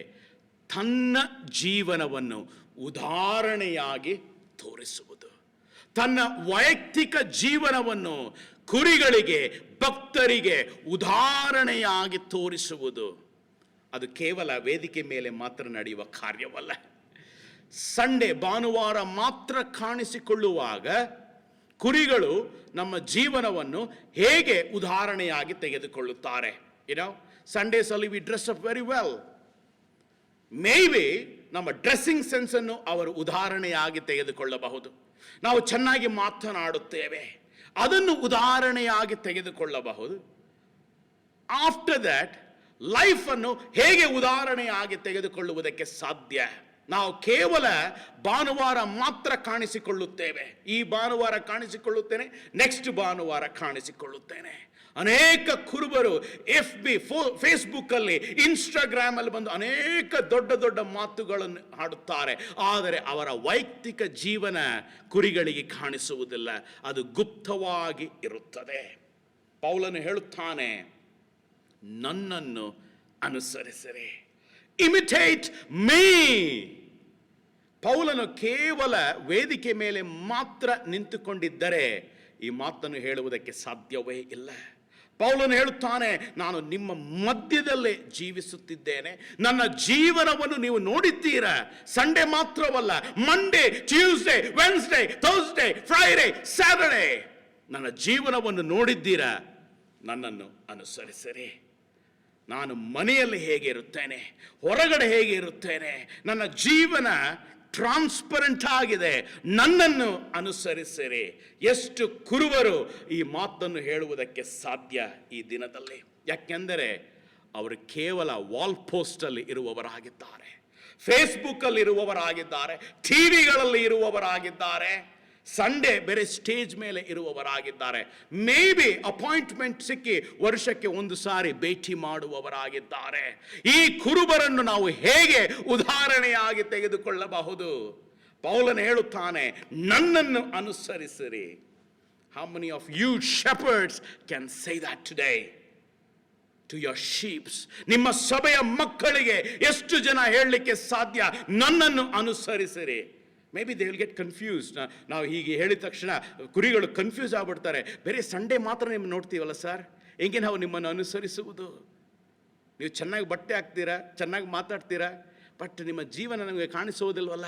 ತನ್ನ ಜೀವನವನ್ನು ಉದಾಹರಣೆಯಾಗಿ ತೋರಿಸುವುದು. ತನ್ನ ವೈಯಕ್ತಿಕ ಜೀವನವನ್ನು ಕುರಿಗಳಿಗೆ, ಭಕ್ತರಿಗೆ ಉದಾಹರಣೆಯಾಗಿ ತೋರಿಸುವುದು. ಅದು ಕೇವಲ ವೇದಿಕೆ ಮೇಲೆ ಮಾತ್ರ ನಡೆಯುವ ಕಾರ್ಯವಲ್ಲ. ಸಂಡೇ, ಭಾನುವಾರ ಮಾತ್ರ ಕಾಣಿಸಿಕೊಳ್ಳುವಾಗ ಕುರಿಗಳು ನಮ್ಮ ಜೀವನವನ್ನು ಹೇಗೆ ಉದಾಹರಣೆಯಾಗಿ ತೆಗೆದುಕೊಳ್ಳುತ್ತಾರೆ. ಸಂಡೇಸ್ ಅಲ್ಲಿ we dress up very well. Maybe ನಮ್ಮ ಡ್ರೆಸ್ಸಿಂಗ್ ಸೆನ್ಸ್ ಅನ್ನು ಅವರು ಉದಾಹರಣೆಯಾಗಿ ತೆಗೆದುಕೊಳ್ಳಬಹುದು. ನಾವು ಚೆನ್ನಾಗಿ ಮಾತನಾಡುತ್ತೇವೆ, ಅದನ್ನು ಉದಾಹರಣೆಯಾಗಿ ತೆಗೆದುಕೊಳ್ಳಬಹುದು. ಆಫ್ಟರ್ ದಟ್ ಲೈಫ್ ಅನ್ನು ಹೇಗೆ ಉದಾಹರಣೆಯಾಗಿ ತೆಗೆದುಕೊಳ್ಳುವುದಕ್ಕೆ ಸಾಧ್ಯ? ನಾವು ಕೇವಲ ಭಾನುವಾರ ಮಾತ್ರ ಕಾಣಿಸಿಕೊಳ್ಳುತ್ತೇವೆ. ಈ ಭಾನುವಾರ ಕಾಣಿಸಿಕೊಳ್ಳುತ್ತೇನೆ, ನೆಕ್ಸ್ಟ್ ಭಾನುವಾರ ಕಾಣಿಸಿಕೊಳ್ಳುತ್ತೇನೆ. ಅನೇಕ ಕುರುಬರು ಫೇಸ್ಬುಕ್ ಅಲ್ಲಿ, ಇನ್ಸ್ಟಾಗ್ರಾಮ್ ಅಲ್ಲಿ ಬಂದು ಅನೇಕ ದೊಡ್ಡ ದೊಡ್ಡ ಮಾತುಗಳನ್ನು ಆಡುತ್ತಾರೆ. ಆದರೆ ಅವರ ವೈಯಕ್ತಿಕ ಜೀವನ ಕುರಿಗಳಿಗೆ ಕಾಣಿಸುವುದಿಲ್ಲ, ಅದು ಗುಪ್ತವಾಗಿ ಇರುತ್ತದೆ. ಪೌಲನು ಹೇಳುತ್ತಾನೆ, ನನ್ನನ್ನು ಅನುಸರಿಸಿರಿ, ಇಮಿಟೇಟ್ ಮೀ. ಪೌಲನು ಕೇವಲ ವೇದಿಕೆ ಮೇಲೆ ಮಾತ್ರ ನಿಂತುಕೊಂಡಿದ್ದರೆ ಈ ಮಾತನ್ನು ಹೇಳುವುದಕ್ಕೆ ಸಾಧ್ಯವೇ ಇಲ್ಲ. ಪೌಲನು ಹೇಳುತ್ತಾನೆ, ನಾನು ನಿಮ್ಮ ಮಧ್ಯದಲ್ಲೇ ಜೀವಿಸುತ್ತಿದ್ದೇನೆ. ನನ್ನ ಜೀವನವನ್ನು ನೀವು ನೋಡಿದ್ದೀರಾ. ಸಂಡೇ ಮಾತ್ರವಲ್ಲ, Monday, Tuesday, Wednesday, Thursday, Friday, Saturday ನನ್ನ ಜೀವನವನ್ನು ನೋಡಿದ್ದೀರಾ. ನನ್ನನ್ನು ಅನುಸರಿಸಿರಿ. ನಾನು ಮನೆಯಲ್ಲಿ ಹೇಗೆ ಇರುತ್ತೇನೆ, ಹೊರಗಡೆ ಹೇಗೆ ಇರುತ್ತೇನೆ, ನನ್ನ ಜೀವನ ಟ್ರಾನ್ಸ್ಪರೆಂಟ್ ಆಗಿದೆ. ನನ್ನನ್ನು ಅನುಸರಿಸಿರಿ. ಎಷ್ಟು ಕುರುಬರು ಈ ಮಾತನ್ನು ಹೇಳುವುದಕ್ಕೆ ಸಾಧ್ಯ ಈ ದಿನದಲ್ಲಿ? ಯಾಕೆಂದರೆ ಅವರು ಕೇವಲ ವಾಲ್ ಪೋಸ್ಟಲ್ಲಿ ಇರುವವರಾಗಿದ್ದಾರೆ, ಫೇಸ್ಬುಕ್ ಅಲ್ಲಿ ಇರುವವರಾಗಿದ್ದಾರೆ, ಟಿವಿಗಳಲ್ಲಿ ಇರುವವರಾಗಿದ್ದಾರೆ, ಸಂಡೇ ಬೇರೆ ಸ್ಟೇಜ್ ಮೇಲೆ ಇರುವವರಾಗಿದ್ದಾರೆ. ಮೇ ಬಿ ಅಪಾಯಿಂಟ್ಮೆಂಟ್ ಸಿಕ್ಕಿ ವರ್ಷಕ್ಕೆ ಒಂದು ಸಾರಿ ಭೇಟಿ ಮಾಡುವವರಾಗಿದ್ದಾರೆ. ಈ ಕುರುಬರನ್ನು ನಾವು ಹೇಗೆ ಉದಾಹರಣೆಯಾಗಿ ತೆಗೆದುಕೊಳ್ಳಬಹುದು? ಪೌಲನು ಹೇಳುತ್ತಾನೆ, ನನ್ನನ್ನು ಅನುಸರಿಸಿರಿ. How many of you shepherds can say that today to your sheep? ನಿಮ್ಮ ಸಭೆಯ ಮಕ್ಕಳಿಗೆ ಎಷ್ಟು ಜನ ಹೇಳಲಿಕ್ಕೆ ಸಾಧ್ಯ, ನನ್ನನ್ನು ಅನುಸರಿಸಿರಿ? Maybe they will get confused. ನಾವು ಹೀಗೆ ಹೇಳಿದ ತಕ್ಷಣ ಕುರಿಗಳು ಕನ್ಫ್ಯೂಸ್ ಆಗ್ಬಿಡ್ತಾರೆ. ಬೇರೆ ಸಂಡೇ ಮಾತ್ರ ನಿಮ್ಮನ್ನು ನೋಡ್ತೀವಲ್ಲ ಸರ್, ಹೆಂಗೆ ನಾವು ನಿಮ್ಮನ್ನು ಅನುಸರಿಸುವುದು? ನೀವು ಚೆನ್ನಾಗಿ ಬಟ್ಟೆ ಹಾಕ್ತೀರಾ, ಚೆನ್ನಾಗಿ ಮಾತಾಡ್ತೀರಾ, ಬಟ್ ನಿಮ್ಮ ಜೀವನ ನಮಗೆ ಕಾಣಿಸುವುದಿಲ್ವಲ್ಲ.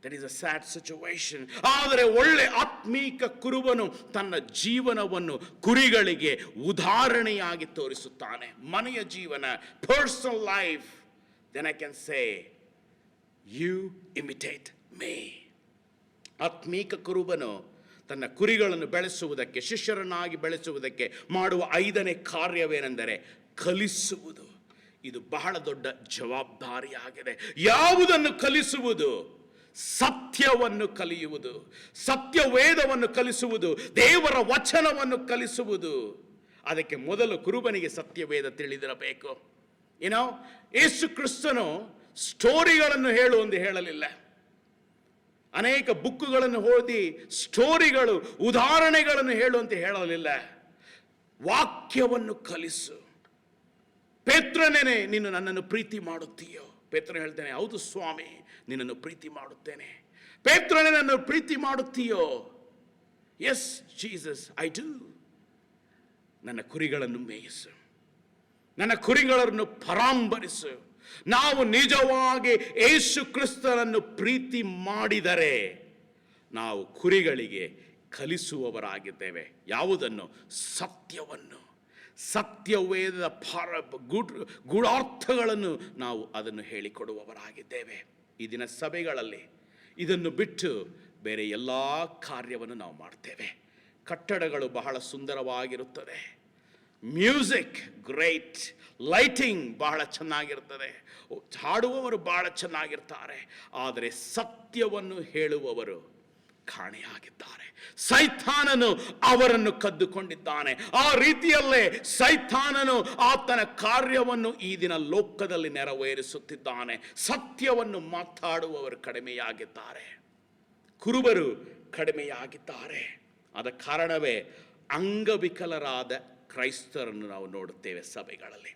That is a sad situation. ಆದರೆ ಒಳ್ಳೆ ಆತ್ಮೀಕ ಕುರುಬನು ತನ್ನ ಜೀವನವನ್ನು ಕುರಿಗಳಿಗೆ ಉದಾಹರಣೆಯಾಗಿ ತೋರಿಸುತ್ತಾನೆ. ಮನೆಯ ಜೀವನ, personal life. Then I can say, you imitate me. ಆತ್ಮೀಕ ಕುರುಬನು ತನ್ನ ಕುರಿಗಳನ್ನು ಬೆಳೆಸುವುದಕ್ಕೆ, ಶಿಷ್ಯರನ್ನಾಗಿ ಬೆಳೆಸುವುದಕ್ಕೆ ಮಾಡುವ 5ನೇ ಕಾರ್ಯವೇನೆಂದರೆ ಕಲಿಸುವುದು. ಇದು ಬಹಳ ದೊಡ್ಡ ಜವಾಬ್ದಾರಿಯಾಗಿದೆ. ಯಾವುದನ್ನು ಕಲಿಸುವುದು? ಸತ್ಯವನ್ನು ಕಲಿಯುವುದು, ಸತ್ಯವೇದವನ್ನು ಕಲಿಸುವುದು, ದೇವರ ವಚನವನ್ನು ಕಲಿಸುವುದು. ಅದಕ್ಕೆ ಮೊದಲು ಕುರುಬನಿಗೆ ಸತ್ಯವೇದ ತಿಳಿದಿರಬೇಕು. ಯೇಸು ಕ್ರಿಸ್ತನು ಸ್ಟೋರಿಗಳನ್ನು ಹೇಳು ಎಂದು ಹೇಳಲಿಲ್ಲ. ಅನೇಕ ಬುಕ್ಕುಗಳನ್ನು ಓದಿ ಸ್ಟೋರಿಗಳು, ಉದಾಹರಣೆಗಳನ್ನು ಹೇಳು ಅಂತ ಹೇಳಲಿಲ್ಲ. ವಾಕ್ಯವನ್ನು ಕಲಿಸು. ಪೇತ್ರನೇ, ನೀನು ನನ್ನನ್ನು ಪ್ರೀತಿ ಮಾಡುತ್ತೀಯೋ? ಪೇತ್ರನು ಹೇಳ್ತಾನೆ, ಹೌದು ಸ್ವಾಮಿ, ನಿನ್ನನ್ನು ಪ್ರೀತಿ ಮಾಡುತ್ತೇನೆ. ಪೇತ್ರನೇ, ನನ್ನನ್ನು ಪ್ರೀತಿ ಮಾಡುತ್ತೀಯೋ? Yes Jesus, I do. ನನ್ನ ಕುರಿಗಳನ್ನು ಮೇಯಿಸು, ನನ್ನ ಕುರಿಗಳನ್ನು ಪರಾಂಬರಿಸು. ನಾವು ನಿಜವಾಗಿ ಯೇಸು ಕ್ರಿಸ್ತನನ್ನು ಪ್ರೀತಿ ಮಾಡಿದರೆ ನಾವು ಕುರಿಗಳಿಗೆ ಕಲಿಸುವವರಾಗಿದ್ದೇವೆ. ಯಾವುದನ್ನು? ಸತ್ಯವನ್ನು. ಸತ್ಯವೇದದ ಗೂಢಾರ್ಥಗಳನ್ನು ನಾವು ಅದನ್ನು ಹೇಳಿಕೊಡುವವರಾಗಿದ್ದೇವೆ. ಈ ದಿನ ಸಭೆಗಳಲ್ಲಿ ಇದನ್ನು ಬಿಟ್ಟು ಬೇರೆ ಎಲ್ಲ ಕಾರ್ಯವನ್ನು ನಾವು ಮಾಡ್ತೇವೆ. ಕಟ್ಟಡಗಳು ಬಹಳ ಸುಂದರವಾಗಿರುತ್ತದೆ, ಮ್ಯೂಸಿಕ್ ಗ್ರೇಟ್, ಲೈಟಿಂಗ್ ಬಹಳ ಚೆನ್ನಾಗಿರ್ತದೆ, ಹಾಡುವವರು ಬಹಳ ಚೆನ್ನಾಗಿರ್ತಾರೆ. ಆದರೆ ಸತ್ಯವನ್ನು ಹೇಳುವವರು ಕಾಣೆಯಾಗಿದ್ದಾರೆ. ಸೈತಾನನು ಅವರನ್ನು ಕದ್ದುಕೊಂಡಿದ್ದಾನೆ. ಆ ರೀತಿಯಲ್ಲೇ ಸೈತಾನನು ಆತನ ಕಾರ್ಯವನ್ನು ಈ ದಿನ ಲೋಕದಲ್ಲಿ ನೆರವೇರಿಸುತ್ತಿದ್ದಾನೆ. ಸತ್ಯವನ್ನು ಮಾತಾಡುವವರು ಕಡಿಮೆಯಾಗಿದ್ದಾರೆ, ಕುರುಬರು ಕಡಿಮೆಯಾಗಿದ್ದಾರೆ. ಆದ ಕಾರಣವೇ ಅಂಗವಿಕಲರಾದ ಕ್ರೈಸ್ತರನ್ನು ನಾವು ನೋಡುತ್ತೇವೆ ಸಭೆಗಳಲ್ಲಿ.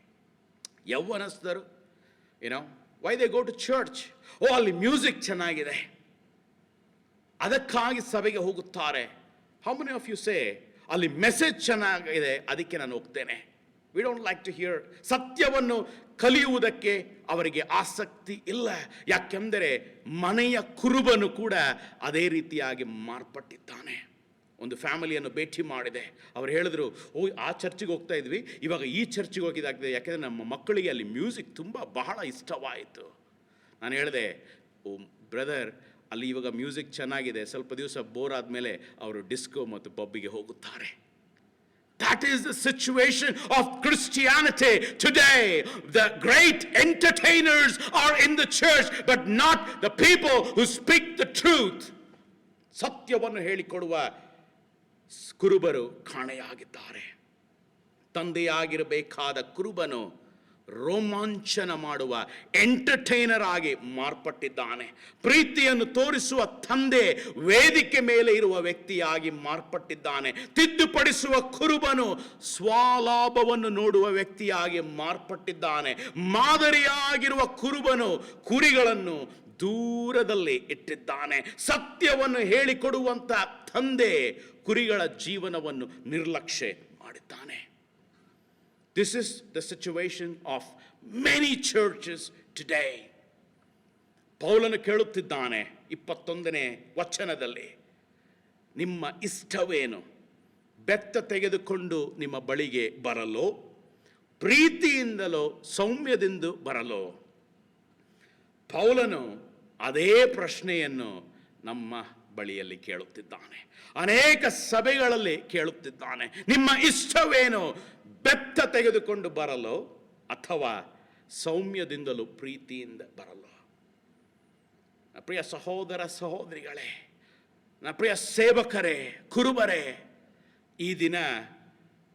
ಯೌವನಸ್ಥರು, why they go to church? ಅಲ್ಲಿ ಮ್ಯೂಸಿಕ್ ಚೆನ್ನಾಗಿದೆ, ಅದಕ್ಕಾಗಿ ಸಭೆಗೆ ಹೋಗುತ್ತಾರೆ. How many of you say, ಅಲ್ಲಿ ಮೆಸೇಜ್ ಚೆನ್ನಾಗಿದೆ, ಅದಕ್ಕೆ ನಾನು ಹೋಗ್ತೇನೆ. We don't like to hear. ಸತ್ಯವನ್ನು ಕಲಿಯುವುದಕ್ಕೆ ಅವರಿಗೆ ಆಸಕ್ತಿ ಇಲ್ಲ. ಯಾಕೆಂದರೆ ಮನೆಯ ಕುರುಬನು ಕೂಡ ಅದೇ ರೀತಿಯಾಗಿ ಮಾರ್ಪಟ್ಟಿದ್ದಾನೆ. ಒಂದು ಫ್ಯಾಮಿಲಿಯನ್ನು ಭೇಟಿ ಮಾಡಿದೆ. ಅವ್ರು ಹೇಳಿದ್ರು, ಆ ಚರ್ಚಿಗೆ ಹೋಗ್ತಾ ಇದ್ವಿ, ಇವಾಗ ಈ ಚರ್ಚಿಗೆ ಹೋಗಿದ್ದಾಗಿದೆ. ಯಾಕೆಂದರೆ ನಮ್ಮ ಮಕ್ಕಳಿಗೆ ಅಲ್ಲಿ ಮ್ಯೂಸಿಕ್ ಬಹಳ ಇಷ್ಟವಾಯಿತು. ನಾನು ಹೇಳಿದೆ, ಓ ಬ್ರದರ್, ಅಲ್ಲಿ ಇವಾಗ ಮ್ಯೂಸಿಕ್ ಚೆನ್ನಾಗಿದೆ, ಸ್ವಲ್ಪ ದಿವಸ ಬೋರ್ ಆದಮೇಲೆ ಅವರು ಡಿಸ್ಕೋ ಮತ್ತು ಪಬ್ಬಿಗೆ ಹೋಗುತ್ತಾರೆ. That is the situation of Christianity today. The great entertainers are in the church, but not the people who speak the truth. ಸತ್ಯವನ್ನು ಹೇಳಿಕೊಡುವ ಕುರುಬರು ಕಾಣೆಯಾಗಿದ್ದಾರೆ. ತಂದೆಯಾಗಿರಬೇಕಾದ ಕುರುಬನು ರೋಮಾಂಚನ ಮಾಡುವ ಎಂಟರ್ಟೈನರ್ ಆಗಿ ಮಾರ್ಪಟ್ಟಿದ್ದಾನೆ. ಪ್ರೀತಿಯನ್ನು ತೋರಿಸುವ ತಂದೆ ವೇದಿಕೆ ಮೇಲೆ ಇರುವ ವ್ಯಕ್ತಿಯಾಗಿ ಮಾರ್ಪಟ್ಟಿದ್ದಾನೆ. ತಿದ್ದುಪಡಿಸುವ ಕುರುಬನು ಸ್ವಲಾಭವನ್ನು ನೋಡುವ ವ್ಯಕ್ತಿಯಾಗಿ ಮಾರ್ಪಟ್ಟಿದ್ದಾನೆ. ಮಾದರಿಯಾಗಿರುವ ಕುರುಬನು ಕುರಿಗಳನ್ನು ದೂರದಲ್ಲಿ ಇಟ್ಟಿದ್ದಾನೆ. ಸತ್ಯವನ್ನು ಹೇಳಿಕೊಡುವಂತ ತಂದೆ ಕುರಿಗಳ ಜೀವನವನ್ನು ನಿರ್ಲಕ್ಷ್ಯ ಮಾಡಿದ್ದಾನೆ. This is the situation of many churches today. ಪೌಲನು ಕೇಳುತ್ತಿದ್ದಾನೆ 21ನೇ ವಚನದಲ್ಲಿ, ನಿಮ್ಮ ಇಷ್ಟವೇನು? ಬೆತ್ತ ತೆಗೆದುಕೊಂಡು ನಿಮ್ಮ ಬಳಿಗೆ ಬರಲೋ, ಪ್ರೀತಿಯಿಂದಲೋ ಸೌಮ್ಯದಿಂದ ಬರಲೋ? ಪೌಲನು ಅದೇ ಪ್ರಶ್ನೆಯನ್ನು ನಮ್ಮ ಬಳಿಯಲ್ಲಿ ಕೇಳುತ್ತಿದ್ದಾನೆ. ಅನೇಕ ಸಭೆಗಳಲ್ಲಿ ಕೇಳುತ್ತಿದ್ದಾನೆ. ನಿಮ್ಮ ಇಷ್ಟವೇನು? ಬೆತ್ತ ತೆಗೆದುಕೊಂಡು ಬರಲು ಅಥವಾ ಸೌಮ್ಯದಿಂದಲೂ ಪ್ರೀತಿಯಿಂದ ಬರಲು? ಪ್ರಿಯ ಸಹೋದರ ಸಹೋದರಿಗಳೇ, ಪ್ರಿಯ ಸೇವಕರೇ, ಕುರುಬರೇ, ಈ ದಿನ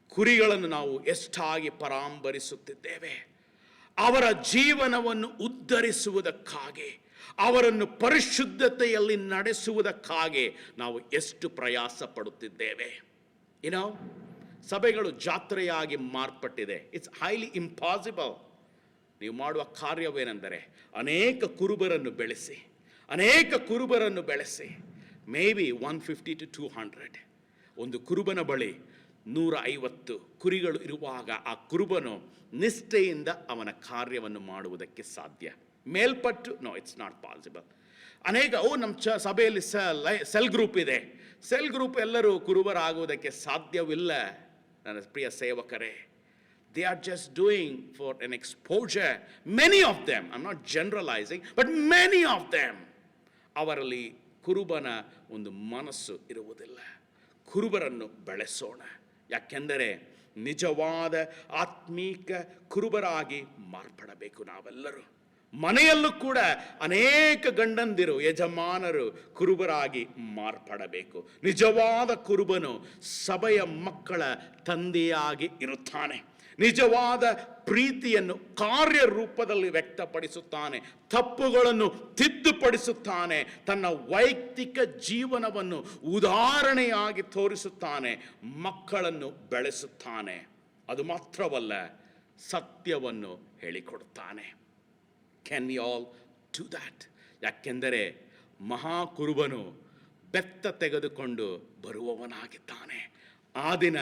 ಕುರಿಗಳನ್ನು ನಾವು ಎಷ್ಟಾಗಿ ಪರಾಂಬರಿಸುತ್ತಿದ್ದೇವೆ. ಅವರ ಜೀವನವನ್ನು ಉದ್ಧರಿಸುವುದಕ್ಕಾಗಿ, ಅವರನ್ನು ಪರಿಶುದ್ಧತೆಯಲ್ಲಿ ನಡೆಸುವುದಕ್ಕಾಗಿ ನಾವು ಎಷ್ಟು ಪ್ರಯಾಸ ಪಡುತ್ತಿದ್ದೇವೆ. ಸಭೆಗಳು ಜಾತ್ರೆಯಾಗಿ ಮಾರ್ಪಟ್ಟಿದೆ. It's highly impossible. ನೀವು ಮಾಡುವ ಕಾರ್ಯವೇನೆಂದರೆ ಅನೇಕ ಕುರುಬರನ್ನು ಬೆಳೆಸಿ ಮೇ ಬಿ 150 to 200. ಒಂದು ಕುರುಬನ ಬಳಿ 150 ಕುರಿಗಳು ಇರುವಾಗ ಆ ಕುರುಬನು ನಿಷ್ಠೆಯಿಂದ ಅವನ ಕಾರ್ಯವನ್ನು ಮಾಡುವುದಕ್ಕೆ ಸಾಧ್ಯ. ಮೇಲ್ಪಟ್ಟು ನೋ, ಇಟ್ಸ್ ನಾಟ್ ಪಾಸಿಬಲ್. ಅನೇಕ ನಮ್ಮ ಸಭೆಯಲ್ಲಿ ಸೆಲ್ ಗ್ರೂಪ್ ಇದೆ. ಸೆಲ್ ಗ್ರೂಪ್ ಎಲ್ಲರೂ ಕುರುಬರಾಗುವುದಕ್ಕೆ ಸಾಧ್ಯವಿಲ್ಲ. ನನ್ನ ಪ್ರಿಯ ಸೇವಕರೇ, they are just doing for an exposure. Many of them, I'm not generalizing, but many of them, ಅವರಲ್ಲಿ ಕುರುಬನ ಒಂದು ಮನಸ್ಸು ಇರುವುದಿಲ್ಲ. ಕುರುಬರನ್ನು ಬೆಳೆಸೋಣ. ಯಾಕೆಂದರೆ ನಿಜವಾದ ಆತ್ಮೀಕ ಕುರುಬರಾಗಿ ಮಾರ್ಪಡಬೇಕು ನಾವೆಲ್ಲರೂ. ಮನೆಯಲ್ಲೂ ಕೂಡ ಅನೇಕ ಗಂಡಂದಿರು, ಯಜಮಾನರು ಕುರುಬರಾಗಿ ಮಾರ್ಪಡಬೇಕು. ನಿಜವಾದ ಕುರುಬನು ಸಭೆಯ ಮಕ್ಕಳ ತಂದೆಯಾಗಿ ಇರುತ್ತಾನೆ. ನಿಜವಾದ ಪ್ರೀತಿಯನ್ನು ಕಾರ್ಯರೂಪದಲ್ಲಿ ವ್ಯಕ್ತಪಡಿಸುತ್ತಾನೆ. ತಪ್ಪುಗಳನ್ನು ತಿದ್ದುಪಡಿಸುತ್ತಾನೆ. ತನ್ನ ವೈಯಕ್ತಿಕ ಜೀವನವನ್ನು ಉದಾಹರಣೆಯಾಗಿ ತೋರಿಸುತ್ತಾನೆ. ಮಕ್ಕಳನ್ನು ಬೆಳೆಸುತ್ತಾನೆ. ಅದು ಮಾತ್ರವಲ್ಲ, ಸತ್ಯವನ್ನು ಹೇಳಿಕೊಡುತ್ತಾನೆ. Can we all do that? ಯಾಕೆಂದರೆ ಮಹಾಕುರುಬನು ಬೆತ್ತ ತೆಗೆದುಕೊಂಡು ಬರುವವನಾಗಿದ್ದಾನೆ. ಆ ದಿನ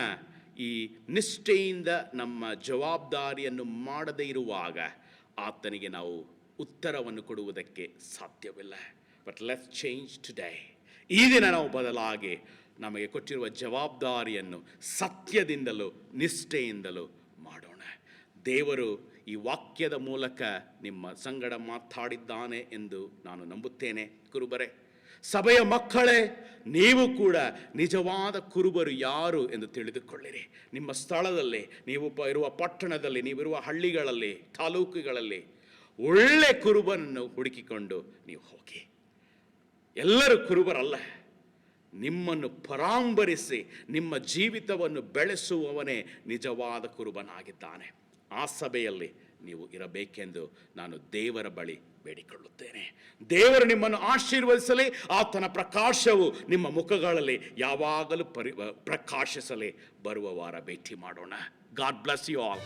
ಈ ನಿಷ್ಠೆಯಿಂದ ನಮ್ಮ ಜವಾಬ್ದಾರಿಯನ್ನು ಮಾಡದೇ ಇರುವಾಗ ಆತನಿಗೆ ನಾವು ಉತ್ತರವನ್ನು ಕೊಡುವುದಕ್ಕೆ ಸಾಧ್ಯವಿಲ್ಲ. But let's change today. ಈ ದಿನ ನಾವು ಬದಲಾಗಿ ನಮಗೆ ಕೊಟ್ಟಿರುವ ಜವಾಬ್ದಾರಿಯನ್ನು ಸತ್ಯದಿಂದಲೂ ನಿಷ್ಠೆಯಿಂದಲೂ ಮಾಡೋಣ. ದೇವರು ಈ ವಾಕ್ಯದ ಮೂಲಕ ನಿಮ್ಮ ಸಂಗಡ ಮಾತಾಡಿದ್ದಾನೆ ಎಂದು ನಾನು ನಂಬುತ್ತೇನೆ. ಕುರುಬರೇ, ಸಭೆಯ ಮಕ್ಕಳೇ, ನೀವು ಕೂಡ ನಿಜವಾದ ಕುರುಬರು ಯಾರು ಎಂದು ತಿಳಿದುಕೊಳ್ಳಿರಿ. ನಿಮ್ಮ ಸ್ಥಳದಲ್ಲಿ, ನೀವು ಇರುವ ಪಟ್ಟಣದಲ್ಲಿ, ನೀವಿರುವ ಹಳ್ಳಿಗಳಲ್ಲಿ, ತಾಲೂಕುಗಳಲ್ಲಿ ಒಳ್ಳೆ ಕುರುಬನನ್ನು ಹುಡುಕಿಕೊಂಡು ನೀವು ಹೋಗಿ. ಎಲ್ಲರೂ ಕುರುಬರಲ್ಲ. ನಿಮ್ಮನ್ನು ಪರಾಂಬರಿಸಿ ನಿಮ್ಮ ಜೀವಿತವನ್ನು ಬೆಳೆಸುವವನೇ ನಿಜವಾದ ಕುರುಬನಾಗಿದ್ದಾನೆ. ಆ ಸಭೆಯಲ್ಲಿ ನೀವು ಇರಬೇಕೆಂದು ನಾನು ದೇವರ ಬಳಿ ಬೇಡಿಕೊಳ್ಳುತ್ತೇನೆ. ದೇವರು ನಿಮ್ಮನ್ನು ಆಶೀರ್ವದಿಸಲಿ. ಆತನ ಪ್ರಕಾಶವು ನಿಮ್ಮ ಮುಖಗಳಲ್ಲಿ ಯಾವಾಗಲೂ ಪ್ರಕಾಶಿಸಲಿ. ಬರುವ ವಾರ ಭೇಟಿ ಮಾಡೋಣ. God bless you all.